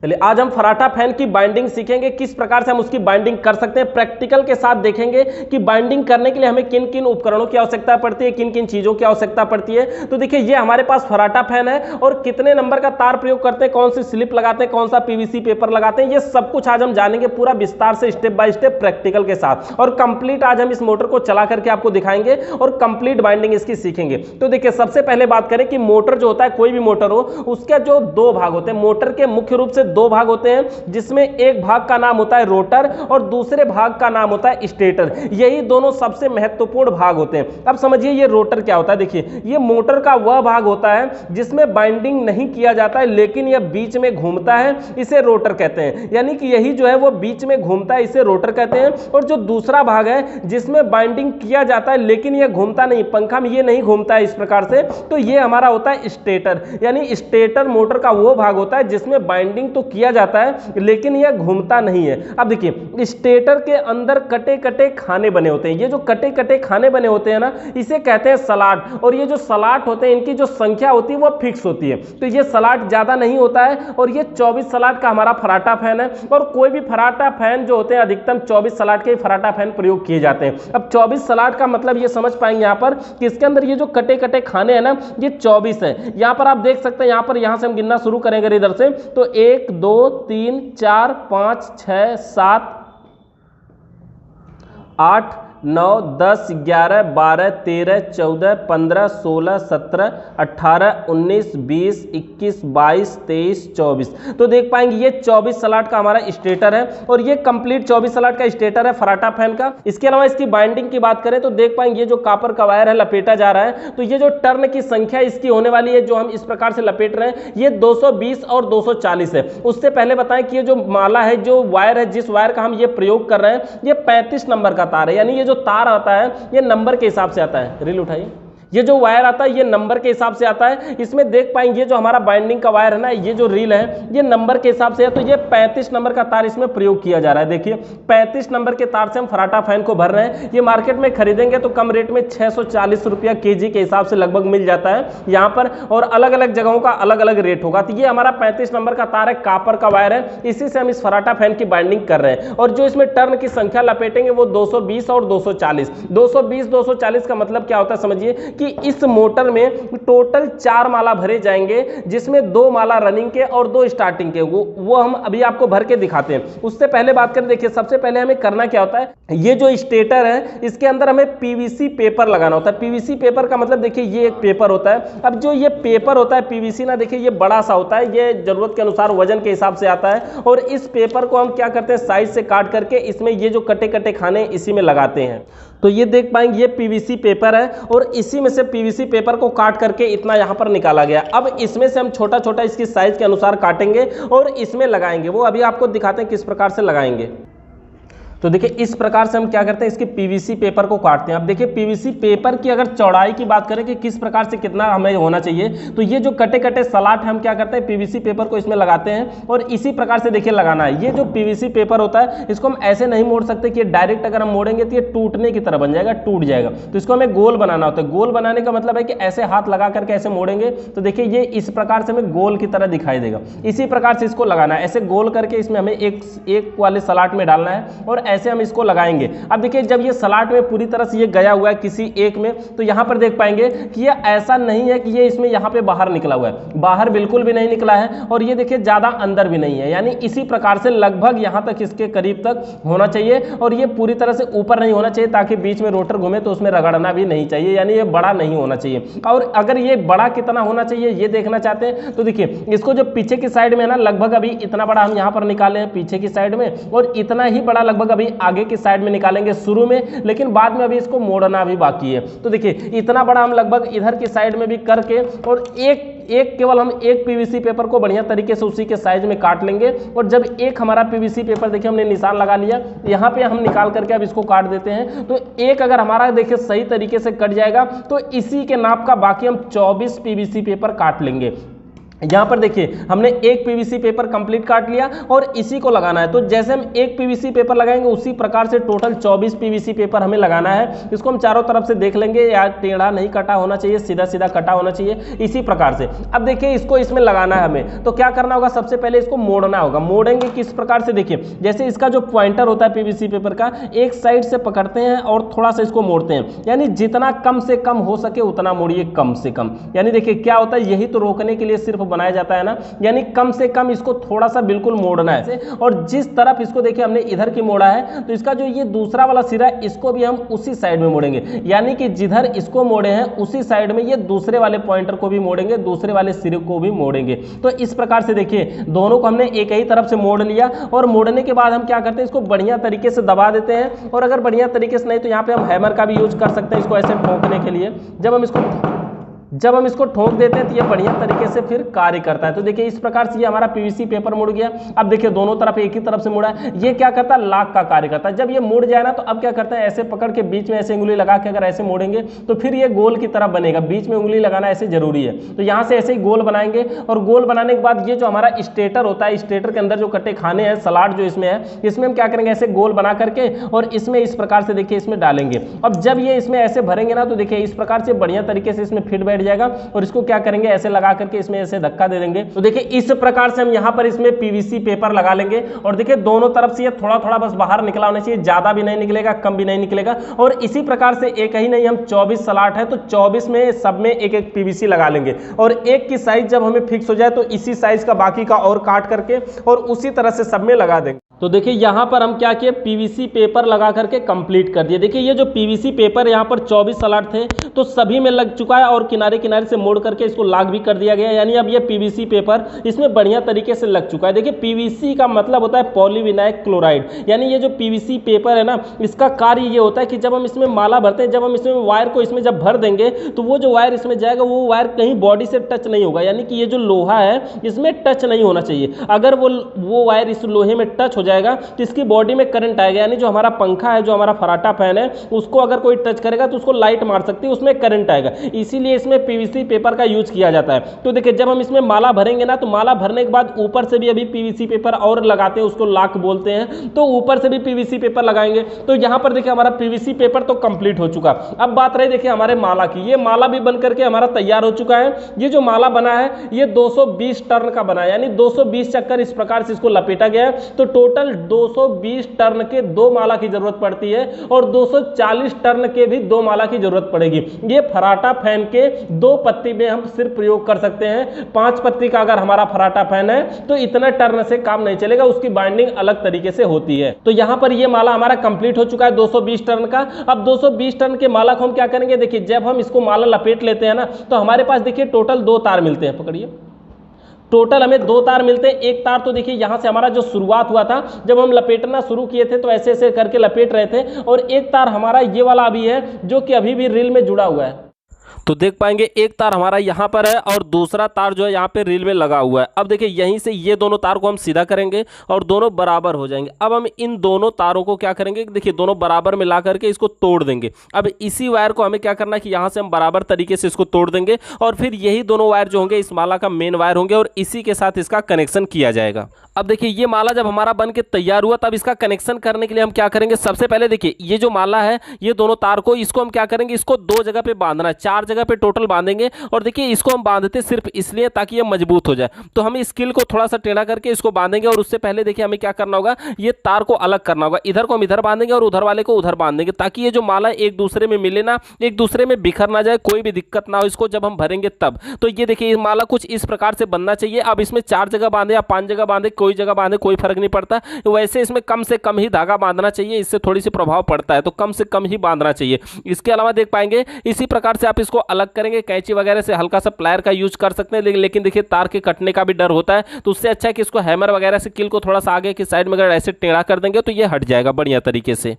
चलिए आज हम फराटा फैन की बाइंडिंग सीखेंगे, किस प्रकार से हम उसकी बाइंडिंग कर सकते हैं। प्रैक्टिकल के साथ देखेंगे कि बाइंडिंग करने के लिए हमें किन किन उपकरणों की आवश्यकता पड़ती है, किन किन चीजों की आवश्यकता पड़ती है। तो देखिए ये हमारे पास फराटा फैन है और कितने नंबर का तार प्रयोग करते हैं, कौन सी स्लिप लगाते हैं, कौन सा पीवीसी पेपर लगाते हैं, ये सब कुछ आज हम जानेंगे पूरा विस्तार से स्टेप बाय स्टेप प्रैक्टिकल के साथ। और कंप्लीट आज हम इस मोटर को चला करके आपको दिखाएंगे और कंप्लीट बाइंडिंग इसकी सीखेंगे। तो देखिए सबसे पहले बात करें कि मोटर जो होता है, कोई भी मोटर हो, उसके जो दो भाग होते हैं। मोटर के मुख्य रूप से दो भाग होते हैं, जिसमें एक भाग का नाम होता है रोटर और दूसरे भाग का नाम होता है स्टेटर। यही दोनों सबसे महत्वपूर्ण भाग होते हैं। अब समझिए ये रोटर क्या होता है। देखिए ये मोटर का वह भाग होता है जिसमें बाइंडिंग नहीं किया जाता है, लेकिन यह बीच में घूमता है, इसे रोटर कहते हैं। यानी कि यही जो है वो बीच में घूमता है, इसे रोटर कहते हैं। और जो दूसरा भाग है जिसमें बाइंडिंग किया जाता है लेकिन यह घूमता नहीं, पंखा में ये नहीं घूमता है इस प्रकार से, तो ये हमारा होता है स्टेटर। यानी स्टेटर मोटर का वो भाग होता है जिसमें बाइंडिंग तो किया जाता है लेकिन यह घूमता नहीं है। अब देखिए स्टेटर के अंदर कटे कटे खाने बने होते हैं। ये जो कटे कटे खाने बने होते हैं ना, इसे कहते हैं सलाट। और ये जो सलाट होते हैं, इनकी जो संख्या होती है वो फिक्स होती है। तो ये सलाट ज्यादा नहीं होता है और ये 24 सलाट का हमारा फराटा फैन है। और कोई भी फराटा फैन जो होते हैं अधिकतम 24 सलाट के फराटा फैन प्रयोग किए जाते हैं। अब 24 सलाट का मतलब ये समझ पाएंगे यहाँ पर कि इसके अंदर ये जो कटे कटे खाने हैं ना, ये 24 है। यहाँ पर आप देख सकते हैं, यहाँ पर यहाँ से हम गिनना शुरू करेंगे इधर से, तो 1 2 3 4 5 6 7 8 9 10 11 12 13 14 15 16 17 18 19 20 21 22 23 24। तो देख पाएंगे ये 24 सलाट का हमारा स्टेटर है और ये कंप्लीट 24 सलाट का स्टेटर है फराटा फैन का। इसके अलावा इसकी बाइंडिंग की बात करें तो देख पाएंगे ये जो कॉपर का वायर है लपेटा जा रहा है, तो ये जो टर्न की संख्या इसकी होने वाली है, जो हम इस प्रकार से लपेट रहे हैं, ये 220 और 240 है। उससे पहले बताएं कि ये जो माला है, जो वायर है, जिस वायर का हम ये प्रयोग कर रहे हैं, ये 35 नंबर का तार है। यानी ये जो तार आता है ये नंबर के हिसाब से आता है। रील उठाइए। ये जो वायर आता है ये नंबर के हिसाब से आता है। इसमें देख पाएंगे जो हमारा बाइंडिंग का वायर है ना, ये जो रील है ये नंबर के हिसाब से है। तो ये 35 नंबर का तार इसमें प्रयोग किया जा रहा है। देखिए 35 नंबर के तार से हम फराटा फैन को भर रहे हैं। ये मार्केट में खरीदेंगे तो कम रेट में 640 रुपया केजी के हिसाब से लगभग मिल जाता है यहाँ पर, और अलग अलग जगहों का अलग अलग रेट होगा। तो ये हमारा 35 नंबर का तार है, कॉपर का वायर है, इसी से हम इस फराटा फैन की बाइंडिंग कर रहे हैं। और जो इसमें टर्न की संख्या लपेटेंगे वो 220 और 240। 220 240 का मतलब क्या होता है समझिए कि इस मोटर में टोटल 4 माला भरे जाएंगे, जिसमें 2 माला रनिंग के और 2 स्टार्टिंग के। वो हम अभी आपको भर के दिखाते हैं। उससे पहले बात करें, देखिए सबसे पहले हमें करना क्या होता है, ये जो स्टेटर है इसके अंदर हमें पीवीसी पेपर लगाना होता है। पीवीसी पेपर का मतलब देखिए ये एक पेपर होता है। अब जो ये पेपर होता है पीवीसी ना, देखिए ये बड़ा सा होता है, ये जरूरत के अनुसार वजन के हिसाब से आता है। और इस पेपर को हम क्या करते हैं, साइड से काट करके इसमें ये जो कटे कटे खाने इसी में लगाते हैं। तो ये देख पाएंगे ये पीवीसी पेपर है और इसी में से पीवीसी पेपर को काट करके इतना यहाँ पर निकाला गया। अब इसमें से हम छोटा छोटा इसकी साइज के अनुसार काटेंगे और इसमें लगाएंगे। वो अभी आपको दिखाते हैं किस प्रकार से लगाएंगे। तो देखिए इस प्रकार से हम क्या करते हैं, इसके पीवीसी पेपर को काटते हैं। अब देखिए पीवीसी पेपर की अगर चौड़ाई की बात करें कि किस प्रकार से कितना हमें होना चाहिए, तो ये जो कटे कटे सलाट हम क्या करते हैं, पीवीसी पेपर को इसमें लगाते हैं और इसी प्रकार से देखिए लगाना है। ये जो पीवीसी पेपर होता है इसको हम ऐसे नहीं मोड़ सकते कि डायरेक्ट अगर हम मोड़ेंगे तो ये टूटने की तरह बन जाएगा, टूट जाएगा। तो इसको हमें गोल बनाना होता है। गोल बनाने का मतलब है कि ऐसे हाथ लगा करके ऐसे मोड़ेंगे तो देखिए ये इस प्रकार से हमें गोल की तरह दिखाई देगा। इसी प्रकार से इसको लगाना है, ऐसे गोल करके इसमें हमें एक वाले सलाट में डालना है और ऐसे हम इसको लगाएंगे। अब देखिए जब ये सलाट में पूरी तरह से ये गया हुआ है किसी एक में, तो यहां पर देख पाएंगे कि ये ऐसा नहीं है कि ये इसमें यहां पे बाहर निकला हुआ है, बाहर बिल्कुल भी नहीं निकला है। और ये देखिए ज्यादा अंदर भी नहीं है, यानी इसी प्रकार से लगभग यहां तक इसके करीब तक होना चाहिए। और ये पूरी तरह से ऊपर नहीं होना चाहिए ताकि बीच में रोटर घूमे तो उसमें रगड़ना भी नहीं चाहिए, यानी ये बड़ा नहीं होना चाहिए। और अगर ये बड़ा कितना होना चाहिए ये देखना चाहते हैं तो देखिए इसको जो पीछे की साइड में है ना, लगभग अभी इतना बड़ा हम यहां पर निकाले हैं पीछे की साइड में, और इतना ही बड़ा लगभग अभी आगे की साइड में निकालेंगे शुरू में, लेकिन बाद में अभी इसको मोड़ना भी बाकी है। तो देखिए इतना बड़ा हम लगभग इधर की साइड में भी करके, और केवल हम एक पीवीसी पेपर को बढ़िया तरीके से उसी के साइज में काट लेंगे। और जब एक हमारा पीवीसी पेपर देखिए हमने निशान लगा लिया, यहाँ पे हम निकाल करके अब इसको काट देते हैं। तो एक अगर हमारा देखिए सही तरीके से कट जाएगा तो इसी के नाप का बाकी हम 24 पीवीसी पेपर काट लेंगे। यहाँ पर देखिए हमने एक पीवीसी पेपर कंप्लीट काट लिया और इसी को लगाना है। तो जैसे हम एक पीवीसी पेपर लगाएंगे उसी प्रकार से टोटल 24 पीवीसी पेपर हमें लगाना है। इसको हम चारों तरफ से देख लेंगे, यार टेढ़ा नहीं कटा होना चाहिए, सीधा सीधा कटा होना चाहिए, इसी प्रकार से। अब देखिए इसको इसमें लगाना है हमें, तो क्या करना होगा, सबसे पहले इसको मोड़ना होगा। मोड़ेंगे किस प्रकार से, देखिए जैसे इसका जो पॉइंटर होता है पीवीसी पेपर का, एक साइड से पकड़ते हैं और थोड़ा सा इसको मोड़ते हैं, यानी जितना कम से कम हो सके उतना मोड़िए, कम से कम। यानी देखिए क्या होता है, यही तो रोकने के लिए सिर्फ बनाया जाता है ना, यानी कम से कम इसको थोड़ा सा बिल्कुल मोड़ना है। और जिस तरफ इसको देखिए हमने इधर की मोड़ा है, तो इसका जो ये दूसरा वाला सिरा है इसको भी हम उसी साइड में मोड़ेंगे, यानी कि जिधर इसको मोड़े हैं उसी साइड में ये दूसरे वाले पॉइंटर को भी मोड़ेंगे, दूसरे वाले सिरे को भी मोड़ेंगे। तो इस प्रकार से देखिए दोनों को हमने एक ही तरफ से मोड़ लिया, और मोड़ने के बाद हम क्या करते हैं, इसको बढ़िया तरीके से दबा देते हैं। और अगर बढ़िया तरीके से नहीं तो यहाँ पे हम हैमर का भी यूज कर सकते हैं इसको ऐसे ठोकने के लिए। जब हम इसको ठोक देते हैं तो ये बढ़िया तरीके से फिर कार्य करता है। तो देखिए इस प्रकार से ये हमारा पीवीसी पेपर मुड़ गया। अब देखिए दोनों तरफ एक ही तरफ से मुड़ा है, ये क्या करता है, लॉक का कार्य करता है। जब ये मुड़ जाए ना तो अब क्या करता है, ऐसे पकड़ के बीच में ऐसे उंगली लगा के अगर ऐसे मोड़ेंगे तो फिर ये गोल की तरफ बनेगा। बीच में उंगली लगाना ऐसे जरूरी है। तो यहाँ से ऐसे ही गोल बनाएंगे, और गोल बनाने के बाद ये जो हमारा स्टेटर होता है, स्टेटर के अंदर जो कटे खाने हैं, सलाड जो इसमें है, इसमें हम क्या करेंगे, ऐसे गोल बना करके और इसमें इस प्रकार से देखिए इसमें डालेंगे। अब जब ये इसमें ऐसे भरेंगे ना तो देखिए इस प्रकार से बढ़िया तरीके से इसमें फिट बैठ जाएगा, और इसको क्या करेंगे, ऐसे लगा करके इसमें ऐसे धक्का दे देंगे। तो देखिए इस प्रकार से हम यहाँ पर इसमें पीवीसी पेपर लगा लेंगे। और देखिए दोनों तरफ से ये थोड़ा थोड़ा बस बाहर निकला होना चाहिए, ज्यादा भी नहीं निकलेगा, कम भी नहीं निकलेगा। और इसी प्रकार से एक ही नहीं, हम 24 सलाट है तो 24 में सब में एक एक पीवीसी लगा लेंगे। और एक की साइज जब हमें फिक्स हो जाए तो इसी साइज का बाकी का और काट करके और उसी तरह से सब में लगा देंगे। तो देखिए यहाँ पर हम क्या किए, पीवीसी पेपर लगा करके कंप्लीट कर दिए। देखिए ये जो पीवीसी पेपर यहाँ पर 24 सलाट थे तो सभी में लग चुका है, और किनारे किनारे से मोड़ करके इसको लॉक भी कर दिया गया, यानी अब ये पीवीसी पेपर इसमें बढ़िया तरीके से लग चुका है। देखिए पीवीसी का मतलब होता है पॉलीविनाइल क्लोराइड, यानी ये जो पीवीसी पेपर है ना, इसका कार्य ये होता है कि जब हम इसमें माला भरते हैं, जब हम इसमें वायर को इसमें जब भर देंगे तो वो जो वायर इसमें जाएगा वो वायर कहीं बॉडी से टच नहीं होगा, यानी कि ये जो लोहा है इसमें टच नहीं होना चाहिए। अगर वो वायर इस लोहे में टच हो जाएगा तो इसकी बॉडी में करंट आएगा, यानी जो हमारा पंखा है, जो हमारा फराटा फैन है, उसको अगर कोई टच करेगा तो उसको लाइट मार सकती है, उसमें करंट आएगा। इसीलिए इसमें पीवीसी पेपर का यूज किया जाता है। तो देखिए जब हम इसमें माला भरेंगे ना तो माला भरने के बाद ऊपर से भी अभी पीवीसी पेपर और लगाते हैं, उसको लॉक बोलते हैं, तो ऊपर से भी पीवीसी पेपर लगाएंगे। तो यहां पर देखिए हमारा पीवीसी पेपर तो कंप्लीट हो चुका। अब बात रही देखिए हमारे माला की, ये माला भी बन करके हमारा तैयार हो चुका है। ये जो माला बना है ये 220 टर्न का बना है, यानी 220 चक्कर इस प्रकार से इसको लपेटा गया है। तो टोटल 220 टर्न के 2 माला की जरूरत पड़ती है, और 240 टर्न के भी 2 माला की जरूरत पड़ेगी। ये फराटा फैन के 2 पत्ती में हम सिर्फ प्रयोग कर सकते हैं। 5 पत्ती का अगर हमारा फराटा फैन है तो इतना टर्न से काम नहीं चलेगा, उसकी बाइंडिंग अलग तरीके से होती है। तो यहां पर ये माला हमारा कंप्लीट हो चुका है 220 टर्न का। अब 220 टर्न के माला को हम क्या करेंगे, देखिए जब हम इसको माला लपेट लेते हैं ना तो हमारे पास देखिए टोटल 2 तार मिलते हैं, पकड़िए, टोटल हमें 2 तार मिलते हैं। एक तार तो देखिए यहां से हमारा जो शुरुआत हुआ था, जब हम लपेटना शुरू किए थे तो ऐसे ऐसे करके लपेट रहे थे, और एक तार हमारा ये वाला अभी है जो कि अभी भी रील में जुड़ा हुआ है। तो देख पाएंगे एक तार हमारा यहाँ पर है और दूसरा तार जो है यहाँ पे रील में लगा हुआ है। अब देखिए यहीं से ये दोनों तार को हम सीधा करेंगे और दोनों बराबर हो जाएंगे। अब हम इन दोनों तारों को क्या करेंगे, देखिए दोनों बराबर में ला करके इसको तोड़ देंगे। अब इसी वायर को हमें क्या करना है कि यहाँ से हम बराबर तरीके से इसको तोड़ देंगे, और फिर यही दोनों वायर जो होंगे इस माला का मेन वायर होंगे, और इसी के साथ इसका कनेक्शन किया जाएगा। अब देखिए ये माला जब हमारा बन के तैयार हुआ तब इसका कनेक्शन करने के लिए हम क्या करेंगे, सबसे पहले देखिए ये जो माला है ये दोनों तार को, इसको हम क्या करेंगे, इसको 2 जगह पे बांधना है, 4 जगह पे टोटल बांधेंगे। और देखिए इसको हम बांधते सिर्फ इसलिए ताकि ये मजबूत हो जाए। तो हम इस स्किल को थोड़ा सा टेढ़ा करके इसको बांधेंगे, और उससे पहले देखिए हमें क्या करना होगा, ये तार को अलग करना होगा। इधर को हम इधर बांधेंगे और उधर वाले को उधर बांधेंगे, ताकि ये जो माला एक दूसरे में मिले ना, एक दूसरे में बिखर ना जाए, कोई भी दिक्कत ना हो इसको जब हम भरेंगे तब। तो ये देखिए ये माला कुछ इस प्रकार से बनना चाहिए। अब इसमें 4 जगह बांधे या 5 जगह बांधे, कोई जगह बांधे कोई फर्क नहीं पड़ता। वैसे इसमें कम से कम ही धागा बांधना चाहिए, इससे थोड़ी सी प्रभाव पड़ता है, तो कम से कम ही बांधना चाहिए। इसके अलावा देख पाएंगे इसी प्रकार से आप इसको अलग करेंगे, कैंची वगैरह से हल्का सा प्लायर का यूज कर सकते हैं, लेकिन देखिए तार के कटने का भी डर होता है, तो उससे अच्छा है कि इसको हैमर वगैरह से किल को थोड़ा सा आगे की साइड में अगर ऐसे टेढ़ा कर देंगे तो ये हट जाएगा बढ़िया तरीके से।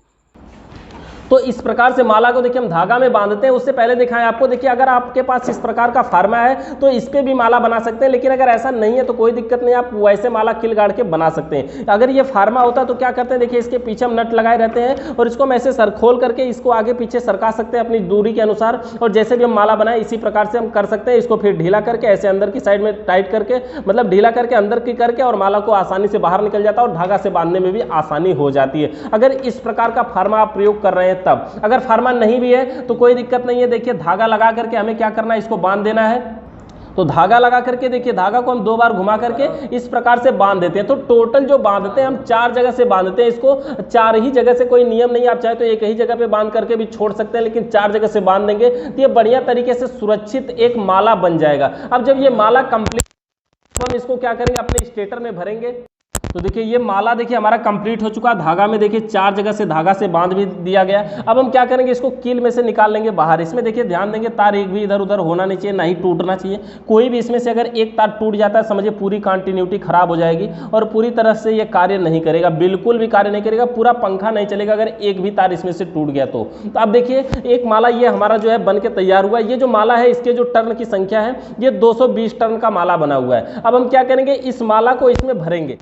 तो इस प्रकार से माला को देखिए हम धागा में बांधते हैं। उससे पहले दिखाएं आपको, देखिए अगर आपके पास इस प्रकार का फार्मा है तो इस पे भी माला बना सकते हैं, लेकिन अगर ऐसा नहीं है तो कोई दिक्कत नहीं, आप वैसे माला किल गाड़ के बना सकते हैं। अगर ये फार्मा होता तो क्या करते हैं, देखिए इसके पीछे हम नट लगाए रहते हैं और इसको हम ऐसे सर खोल करके इसको आगे पीछे सरका सकते हैं अपनी दूरी के अनुसार, और जैसे भी हम माला बनाए इसी प्रकार से हम कर सकते हैं। इसको फिर ढीला करके ऐसे अंदर की साइड में टाइट करके, मतलब ढीला करके अंदर की करके, और माला को आसानी से बाहर निकल जाता है और धागा से बांधने में भी आसानी हो जाती है, अगर इस प्रकार का फार्मा आप प्रयोग कर रहे हैं तब। अगर फार्मा नहीं भी है तो कोई दिक्कत नहीं है। देखिए धागा लगा करके हमें क्या करना है, इसको बांध देना है। तो धागा लगा करके देखिए धागा को हम 2 बार घुमा करके इस प्रकार से बांध देते हैं। तो टोटल जो बांधते हैं हम 4 जगह से बांधते हैं इसको, 4 ही जगह से, कोई नियम नहीं, आप चाहे तो एक ही जगह पे बांध करके भी छोड़ सकते हैं, लेकिन 4 जगह से बांध देंगे तो ये बढ़िया तरीके से सुरक्षित एक माला बन जाएगा। अब जब ये माला कंप्लीट, हम इसको क्या करेंगे, अपने स्टेटर में भरेंगे। तो देखिए ये माला देखिए हमारा कंप्लीट हो चुका, धागा में देखिए 4 जगह से धागा से बांध भी दिया गया। अब हम क्या करेंगे, इसको कील में से निकाल लेंगे बाहर। इसमें देखिए ध्यान देंगे तार एक भी इधर उधर होना नहीं चाहिए, ना ही टूटना चाहिए। कोई भी इसमें से अगर एक तार टूट जाता है समझिए पूरी कंटिन्यूटी खराब हो जाएगी और पूरी तरह से ये कार्य नहीं करेगा, बिल्कुल भी कार्य नहीं करेगा, पूरा पंखा नहीं चलेगा अगर एक भी तार इसमें से टूट गया तो। अब देखिए एक माला ये हमारा जो है बन के तैयार हुआ है। ये जो माला है इसके जो टर्न की संख्या है ये 220 टर्न का माला बना हुआ है। अब हम क्या करेंगे, इस माला को इसमें भरेंगे।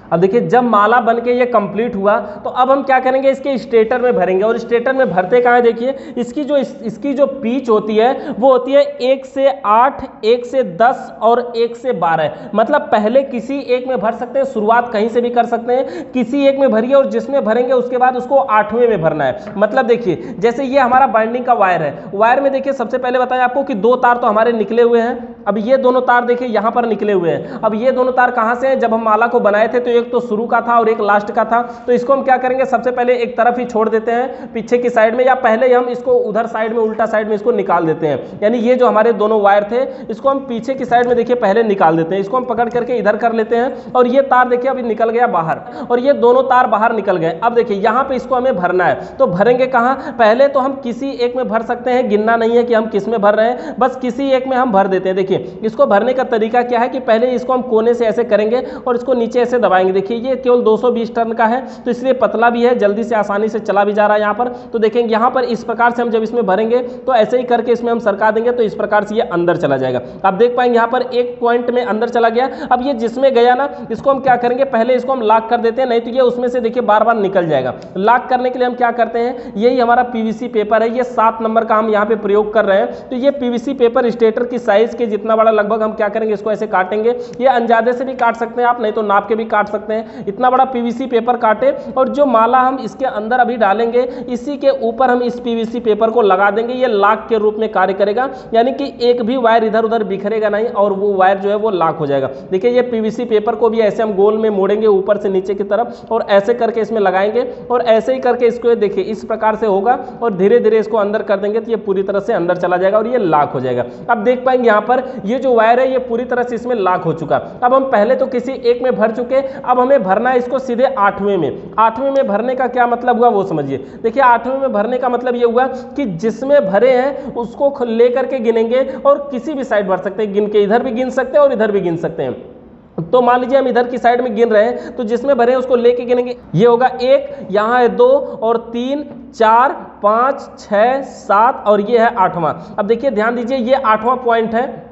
अब देखिए जब माला बन के ये कंप्लीट हुआ तो अब हम क्या करेंगे, इसके स्टेटर में भरेंगे। और स्टेटर में भरते कहाँ है, देखिए इसकी जो पिच होती है वो होती है 1 से 8, 1 से 10 और 1 से 12। मतलब पहले किसी एक में भर सकते हैं, शुरुआत कहीं से भी कर सकते हैं, किसी एक में भरिए और जिसमें भरेंगे उसके बाद उसको 8वें में भरना है। मतलब देखिए जैसे ये हमारा बाइंडिंग का वायर है, वायर में देखिए सबसे पहले बताएं आपको कि 2 तार तो हमारे निकले हुए हैं। अब ये दोनों तार देखिए यहाँ पर निकले हुए हैं। अब ये दोनों तार कहाँ से हैं, जब हम माला को बनाए थे तो एक तो शुरू का था और एक लास्ट का था। तो इसको हम क्या करेंगे, सबसे पहले एक तरफ ही छोड़ देते हैं पीछे की साइड में, या पहले हम इसको उधर साइड में उल्टा साइड में इसको निकाल देते हैं। यानी ये जो हमारे दोनों वायर थे इसको हम पीछे की साइड में देखिए पहले निकाल देते हैं। इसको हम पकड़ करके इधर कर लेते हैं और ये तार देखिए अभी निकल गया बाहर और ये दोनों तार बाहर निकल गए। अब देखिए यहाँ पे इसको हमें भरना है। तो भरेंगे कहाँ, पहले तो हम किसी एक में भर सकते हैं, गिनना नहीं है कि हम किस में भर रहे हैं, बस किसी एक में हम भर देते हैं। देखिए इसको भरने का तरीका क्या है कि पहले इसको हम कोने से ऐसे करेंगे और इसको नीचे ऐसे दबाएंगे। देखिए ये केवल 220 टन का है तो इसलिए पतला भी है, जल्दी से आसानी से चला भी जा रहा है यहाँ पर। तो देखेंगे यहाँ पर इस प्रकार से हम जब इसमें भरेंगे तो ऐसे ही करके इसमें हम सरका देंगे तो इस प्रकार से ये अंदर चला जाएगा। आप देख पाएंगे यहाँ पर एक पॉइंट में अंदर चला गया। अब ये जिसमें गया ना इसको हम क्या करेंगे, पहले इसको हम लॉक कर देते हैं, नहीं तो ये उसमें से देखिए बार बार निकल जाएगा। लॉक करने के लिए हम क्या करते हैं, यही हमारा पीवीसी पेपर है, ये 7 नंबर का हम यहाँ पे प्रयोग कर रहे हैं। तो ये पीवीसी पेपर स्टेटर की साइज के जितना बड़ा लगभग हम क्या करेंगे, इसको ऐसे काटेंगे। ये अंदाजे से भी काट सकते हैं आप, नहीं तो नाप के भी काट सकते हैं। इतना बड़ा पीवीसी पेपर काटे और जो माला हम इसके अंदर अभी डालेंगे इसी के ऊपर हम इस पीवीसी पेपर को लगा देंगे। ये लॉक के रूप में कार्य करेगा, यानी कि एक भी वायर इधर उधर बिखरेगा नहीं और वो वायर जो है वो लॉक हो जाएगा। देखिए ये पीवीसी पेपर को भी ऐसे हम गोल में मोड़ेंगे ऊपर से नीचे की तरफ और ऐसे करके इसमें लगाएंगे और ऐसे ही करके इसको देखिए इस प्रकार से होगा और धीरे धीरे इसको अंदर कर देंगे तो ये पूरी तरह से अंदर चला जाएगा और ये लॉक हो जाएगा। अब देख पाएंगे यहाँ पर ये जो वायर है ये पूरी तरह से इसमें लॉक हो चुका। अब हम पहले तो किसी एक में भर चुके, अब हमें भरना है इसको सीधे 8वें में। 8वें में भरने का क्या मतलब हुआ वो समझिए। देखिए 8वें में भरने का मतलब ये हुआ कि जिसमें भरे हैं उसको लेकर के गिनेंगे और किसी भी साइड भर सकते हैं, गिन के इधर भी गिन सकते हैं और इधर भी गिन सकते हैं। तो मान लीजिए हम इधर की साइड में गिन रहे हैं तो जिसमें भरे हैं उसको लेके गिनेंगे। ये होगा 1, यहाँ है 2 और 3, 4, 5, 6, 7 और ये है 8वां। अब देखिए ध्यान दीजिए ये 8वां पॉइंट है,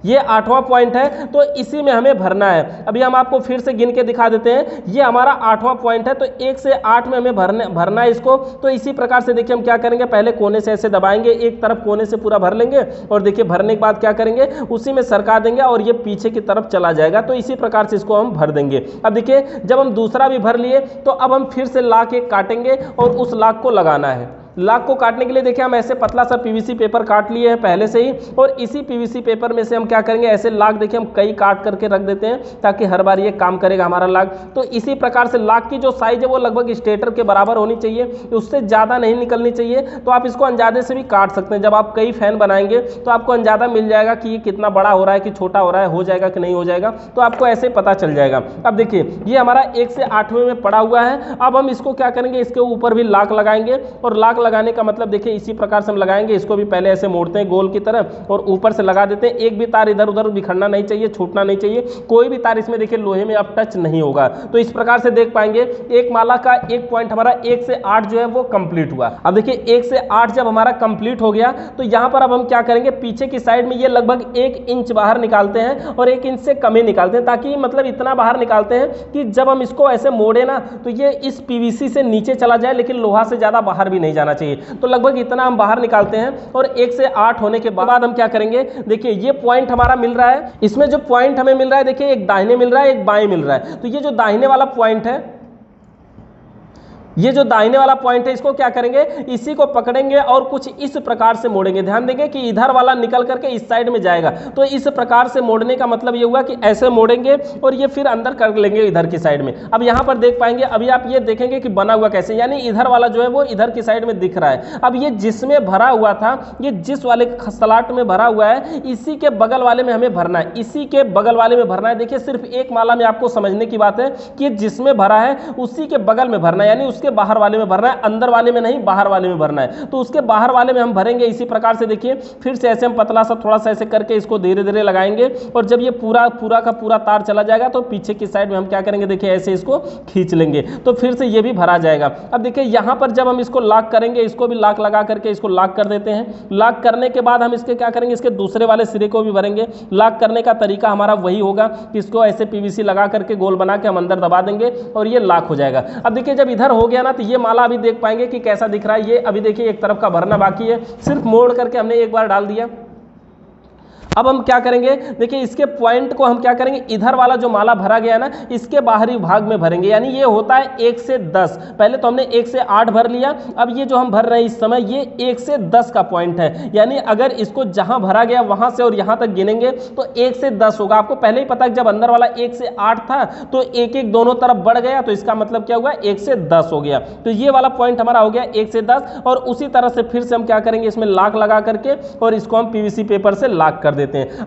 ये 8वां पॉइंट है तो इसी में हमें भरना है। अभी हम आपको फिर से गिन के दिखा देते हैं। ये हमारा 8वां पॉइंट है तो 1 से 8 में हमें भरना है इसको। तो इसी प्रकार से देखिए हम क्या करेंगे, पहले कोने से ऐसे दबाएंगे, एक तरफ कोने से पूरा भर लेंगे और देखिए भरने के बाद क्या करेंगे, उसी में सरका देंगे और ये पीछे की तरफ चला जाएगा। तो इसी प्रकार से इसको हम भर देंगे। अब देखिए जब हम दूसरा भी भर लिए तो अब हम फिर से लाख एक काटेंगे और उस लाख को लगाना है। लाख को काटने के लिए देखिए हम ऐसे पतला सा पीवीसी पेपर काट लिए हैं पहले से ही और इसी पीवीसी पेपर में से हम क्या करेंगे, ऐसे लाख देखिए हम कई काट करके रख देते हैं ताकि हर बार ये काम करेगा हमारा लाख। तो इसी प्रकार से लाख की जो साइज है वो लगभग स्टेटर के बराबर होनी चाहिए, उससे ज़्यादा नहीं निकलनी चाहिए। तो आप इसको अंदाजे से भी काट सकते हैं। जब आप कई फैन बनाएंगे तो आपको अंदाजा मिल जाएगा कि ये कितना बड़ा हो रहा है कि छोटा हो रहा है, हो जाएगा कि नहीं हो जाएगा, तो आपको ऐसे पता चल जाएगा। अब देखिए ये हमारा 1 से 8वें में पड़ा हुआ है। अब हम इसको क्या करेंगे, इसके ऊपर भी लाख लगाएंगे और लाख लगाने का मतलब देखिए इसी प्रकार से हम लगाएंगे, इसको भी पहले ऐसे मोड़ते हैं गोल की तरह और ऊपर से लगा देते हैं। एक भी तार इधर उधर बिखरना नहीं चाहिए, छूटना नहीं चाहिए, कोई भी तार इसमें देखिए लोहे में अब टच नहीं होगा। तो इस प्रकार से देख पाएंगे एक माला का एक पॉइंट हमारा 1 से 8 जो है वो कंप्लीट हुआ। अब देखिए 1 से 8 जब हमारा कंप्लीट हो गया तो यहां पर अब हम क्या करेंगे, पीछे की साइड में ये लगभग 1 इंच बाहर निकालते हैं और 1 इंच से कम ही निकालते हैं, ताकि मतलब इतना बाहर निकालते हैं कि जब हम इसको ऐसे मोड़े ना तो ये इस पीवीसी से नीचे चला जाए, लेकिन लोहा से ज्यादा बाहर भी नहीं जाना चाहिए। तो लगभग इतना हम बाहर निकालते हैं और 1 से 8 होने के बाद हम क्या करेंगे, देखिए ये पॉइंट हमारा मिल रहा है, इसमें जो पॉइंट हमें मिल रहा है देखिए एक दाहिने मिल रहा है एक बाएं मिल रहा है। तो ये जो दाहिने वाला पॉइंट है, ये जो दाहिने वाला पॉइंट है इसको क्या करेंगे, इसी को पकड़ेंगे और कुछ इस प्रकार से मोड़ेंगे। ध्यान देंगे कि इधर वाला निकल करके इस साइड में जाएगा, तो इस प्रकार से मोड़ने का मतलब ये हुआ कि ऐसे मोड़ेंगे और ये फिर अंदर कर लेंगे इधर की साइड में। अब यहाँ पर देख पाएंगे, अभी आप ये देखेंगे कि बना हुआ कैसे, यानी इधर वाला जो है वो इधर की साइड में दिख रहा है। अब ये जिसमें भरा हुआ था, ये जिस वाले स्लाट में भरा हुआ है इसी के बगल वाले में हमें भरना है, इसी के बगल वाले में भरना है। देखिए सिर्फ एक माला में आपको समझने की बात है कि जिसमें भरा है उसी के बगल में भरना है, यानी उसके बाहर वाले में भरना है, अंदर वाले में नहीं बाहर वाले में भरना है। तो उसके बाहर वाले में हम भरेंगे इसी प्रकार से। देखिए फिर से ऐसे हम पतला सा थोड़ा सा ऐसे करके इसको धीरे धीरे लगाएंगे और जब ये पूरा का पूरा तार चला जाएगा तो पीछे की साइड में हम क्या करेंगे, देखिए ऐसे इसको खींच लेंगे तो फिर से ये भी भरा जाएगा। अब देखिए यहां पर जब हम इसको लॉक करेंगे, इसको भी लॉक लगा करके इसको लॉक कर देते हैं। लॉक करने के बाद हम इसके क्या करेंगे, इसके दूसरे वाले सिरे को भी भरेंगे। लॉक करने का तरीका हमारा वही होगा कि इसको ऐसे पीवीसी लगा करके गोल बना के हम अंदर दबा देंगे और ये लॉक हो जाएगा। अब देखिए जब इधर हो गया ना तो ये माला अभी देख पाएंगे कि कैसा दिख रहा है। ये अभी देखिए एक तरफ का भरना बाकी है, सिर्फ मोड़ करके हमने एक बार डाल दिया। अब हम क्या करेंगे, देखिए इसके पॉइंट को हम क्या करेंगे, इधर वाला जो माला भरा गया ना इसके बाहरी भाग में भरेंगे, यानी ये होता है 1 से 10। पहले तो हमने 1 से 8 भर लिया, अब ये जो हम भर रहे हैं इस समय ये 1 से 10 का पॉइंट है, यानी अगर इसको जहां भरा गया वहां से और यहां तक गिनेंगे तो 1 से 10 होगा। आपको पहले ही पता है जब अंदर वाला 1 से 8 था तो एक एक दोनों तरफ बढ़ गया, तो इसका मतलब क्या हुआ, 1 से 10 हो गया। तो ये वाला पॉइंट हमारा हो गया 1 से 10 और उसी तरह से फिर से हम क्या करेंगे, इसमें लॉक लगा करके और इसको हम पीवीसी पेपर से लॉक कर देते हैं।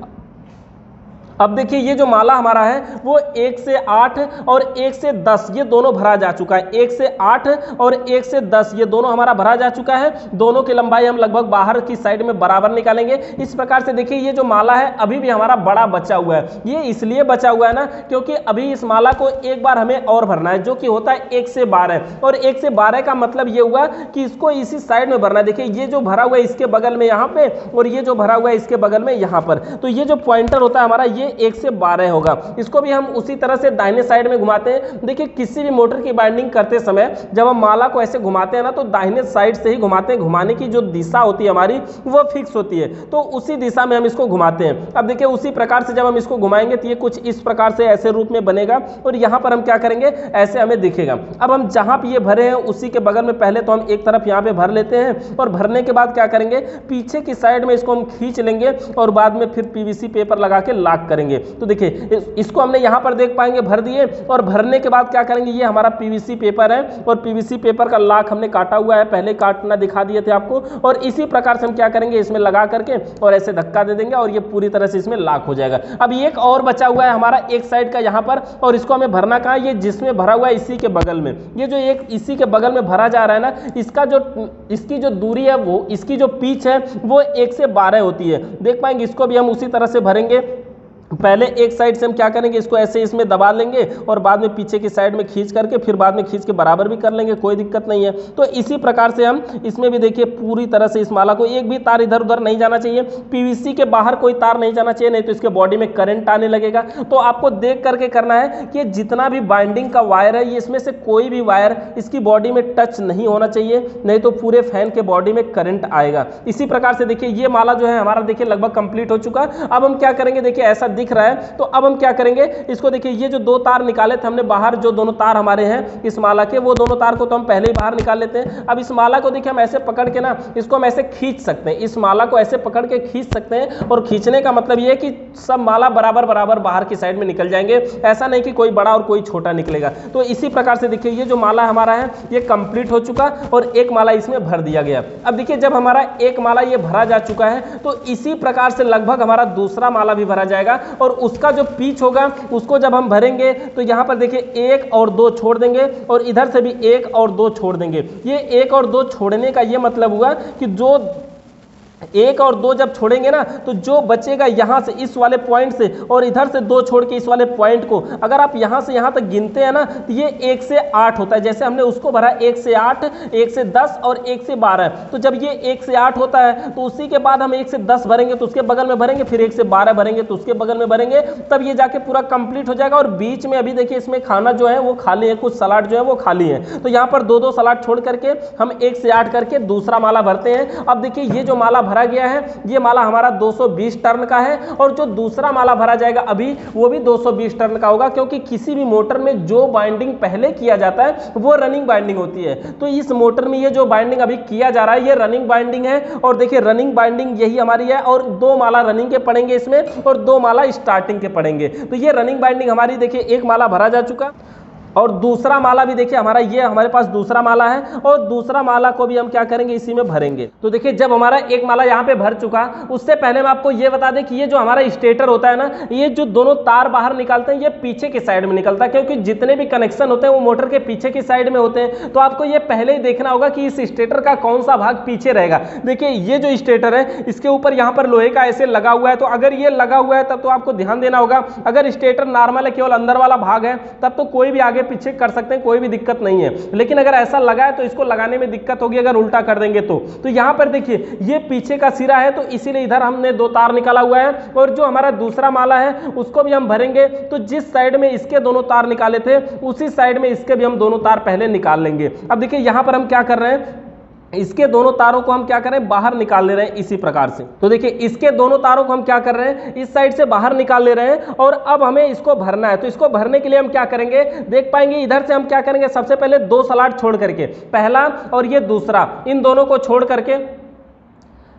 अब देखिए ये जो माला हमारा है वो 1 से 8 और 1 से 10 ये दोनों भरा जा चुका है। 1 से 8 और 1 से 10 ये दोनों हमारा भरा जा चुका है। दोनों की लंबाई हम लगभग बाहर की साइड में बराबर निकालेंगे। इस प्रकार से देखिए ये जो माला है अभी भी हमारा बड़ा बचा हुआ है। ये इसलिए बचा हुआ है ना क्योंकि अभी इस माला को एक बार हमें और भरना है, जो कि होता है 1 से 12 और 1 से 12 का मतलब ये हुआ कि इसको इसी साइड में भरना है। देखिए ये जो भरा हुआ है इसके बगल में यहाँ पे और ये जो भरा हुआ है इसके बगल में यहाँ पर, तो ये जो पॉइंटर होता है हमारा ये 1 से 12 होगा। इसको भी हम उसी तरह से दाहिने साइड में घुमाते हैं। देखिए किसी भी मोटर की बाइंडिंग करते समय जब हम माला को ऐसे घुमाते हैं ना तो दाहिने साइड से ही घुमाते हैं। घुमाने की जो दिशा होती है हमारी वो फिक्स होती है, तो उसी दिशा में हम इसको घुमाते हैं। अब देखिए उसी प्रकार से जब हम इसको घुमाएंगे तो ये कुछ इस प्रकार से ऐसे रूप में बनेगा और यहाँ पर हम क्या करेंगे, ऐसे हमें दिखेगा। अब हम जहाँ पे ये भरे हैं उसी के बगल में पहले तो हम एक तरफ यहाँ पे भर लेते हैं और भरने के बाद क्या करेंगे, पीछे की साइड में इसको हम खींच लेंगे और बाद में फिर पीवीसी पेपर लगा के लॉक करेंगे। तो देखिए इसको हमने यहाँ पर देख पाएंगे भर दिए और भरने के बाद क्या करेंगे, ये हमारा पीवीसी पेपर है और पीवीसी पेपर का लॉक हमने काटा हुआ है, पहले काटना दिखा दिए थे आपको। और इसी प्रकार से हम क्या करेंगे, इसमें लगा करके और ऐसे धक्का दे देंगे और ये पूरी तरह से इसमें लॉक हो जाएगा। अब एक और बचा हुआ है हमारा एक साइड का यहाँ पर, और इसको हमें भरना कहाँ, ये जिसमें भरा हुआ है इसी के बगल में। ये जो एक इसी के बगल में भरा जा रहा है ना, इसकी जो दूरी है वो, इसकी जो पिच है वो 1 से 12 होती है। देख पाएंगे इसको भी हम उसी तरह से भरेंगे। पहले एक साइड से हम क्या करेंगे, इसको ऐसे इसमें दबा लेंगे और बाद में पीछे की साइड में खींच करके फिर बाद में खींच के बराबर भी कर लेंगे, कोई दिक्कत नहीं है। तो इसी प्रकार से हम इसमें भी देखिए पूरी तरह से इस माला को, एक भी तार इधर उधर नहीं जाना चाहिए, पीवीसी के बाहर कोई तार नहीं जाना चाहिए, नहीं तो इसके बॉडी में करंट आने लगेगा। तो आपको देख करके करना है कि जितना भी बाइंडिंग का वायर है ये इसमें से कोई भी वायर इसकी बॉडी में टच नहीं होना चाहिए, नहीं तो पूरे फैन के बॉडी में करंट आएगा। इसी प्रकार से देखिए ये माला जो है हमारा देखिए लगभग कंप्लीट हो चुका। अब हम क्या करेंगे, देखिए ऐसा दिख रहा है, तो अब हम क्या करेंगे, इसको देखिए ये जो 2 तार निकाले थे हमने बाहर, जो दोनों तार हमारे हैं इस माला के, वो दोनों तार को तो हम पहले ही बाहर निकाल लेते हैं। अब इस माला को देखिए हम ऐसे पकड़ के ना इसको हम ऐसे खींच सकते हैं, इस माला को ऐसे पकड़ के खींच सकते हैं। और खींचने का मतलब ये है कि सब माला बराबर बराबर बाहर की साइड में निकल जाएंगे, ऐसा नहीं कि कोई बड़ा और कोई छोटा निकलेगा। तो इसी प्रकार से देखिए ये जो माला हमारा है ये कंप्लीट हो चुका और एक माला इसमें भर दिया गया। अब देखिए जब हमारा एक माला ये भरा जा चुका है तो इसी प्रकार से लगभग हमारा दूसरा माला भी भरा जाएगा। और उसका जो पिच होगा उसको जब हम भरेंगे तो यहाँ पर देखिए 1 और 2 छोड़ देंगे और इधर से भी 1 और 2 छोड़ देंगे। ये 1 और 2 छोड़ने का ये मतलब हुआ कि जो 1 और 2 जब छोड़ेंगे ना तो जो बचेगा यहाँ से इस वाले पॉइंट से और इधर से 2 छोड़ के इस वाले पॉइंट को अगर आप यहाँ से यहाँ तक गिनते हैं ना तो ये 1 से 8 होता है। जैसे हमने उसको भरा 1 से 8, 1 से 10 और 1 से 12, तो जब ये 1 से 8 होता है तो उसी के बाद हम 1 से 10 भरेंगे तो उसके बगल में भरेंगे, फिर 1 से 12 भरेंगे तो उसके बगल में भरेंगे, तब ये जाके पूरा कंप्लीट हो जाएगा। और बीच में अभी देखिए इसमें खाना जो है वो खाली है, कुछ सलाड जो है वो खाली है, तो यहाँ पर 2-2 सलाड छोड़ करके हम 1 से 8 करके दूसरा माला भरते हैं। अब देखिए ये जो माला भरा गया है ये माला हमारा 220 टर्न का है और जो दूसरा माला भरा जाएगा अभी वो भी 220 टर्न का होगा, क्योंकि किसी भी मोटर में जो बाइंडिंग पहले किया जाता है वो रनिंग बाइंडिंग होती है। तो इस मोटर में ये जो बाइंडिंग अभी किया जा रहा है ये रनिंग बाइंडिंग है और देखिए रनिंग बाइंडिंग यही हमारी है और 2 माला रनिंग के पड़ेंगे इसमें और 2 माला स्टार्टिंग के पड़ेंगे। तो ये रनिंग बाइंडिंग हमारी देखिए एक माला भरा जा चुका और दूसरा माला भी देखिए हमारा ये हमारे पास दूसरा माला है और दूसरा माला को भी हम क्या करेंगे इसी में भरेंगे। तो देखिए जब हमारा एक माला यहाँ पे भर चुका, उससे पहले मैं आपको ये बता दें कि ये जो हमारा स्टेटर होता है ना, ये जो दोनों तार बाहर निकालते हैं ये पीछे की साइड में निकलता है, क्योंकि जितने भी कनेक्शन होते हैं वो मोटर के पीछे की साइड में होते हैं। तो आपको ये पहले ही देखना होगा कि इस स्टेटर का कौन सा भाग पीछे रहेगा। देखिए ये जो स्टेटर है इसके ऊपर यहाँ पर लोहे का ऐसे लगा हुआ है, तो अगर ये लगा हुआ है तब तो आपको ध्यान देना होगा। अगर स्टेटर नॉर्मल है, केवल अंदर वाला भाग है, तब तो कोई भी आगे पीछे कर सकते हैं, कोई भी दिक्कत नहीं है। लेकिन अगर ऐसा लगा है तो इसको लगाने में दिक्कत होगी अगर उल्टा कर देंगे तो यहां पर देखिए ये पीछे का सिरा है तो इसीलिए इधर हमने 2 तार निकाला हुआ है और जो हमारा दूसरा माला है उसको भी हम भरेंगे। तो जिस साइड में इसके दोनों तार निकाले थे उसी साइड में इसके भी हम दोनों तार पहले निकाल लेंगे। अब देखिए यहां पर हम क्या कर रहे हैं, इसके दोनों तारों को हम क्या करें बाहर निकाल ले रहे हैं इसी प्रकार से। तो देखिए इसके दोनों तारों को हम क्या कर रहे हैं इस साइड से बाहर निकाल ले रहे हैं और अब हमें इसको भरना है। तो इसको भरने के लिए हम क्या करेंगे देख पाएंगे, इधर से हम क्या करेंगे सबसे पहले 2 सलाड छोड़ करके, पहला और ये दूसरा, इन दोनों को छोड़ करके,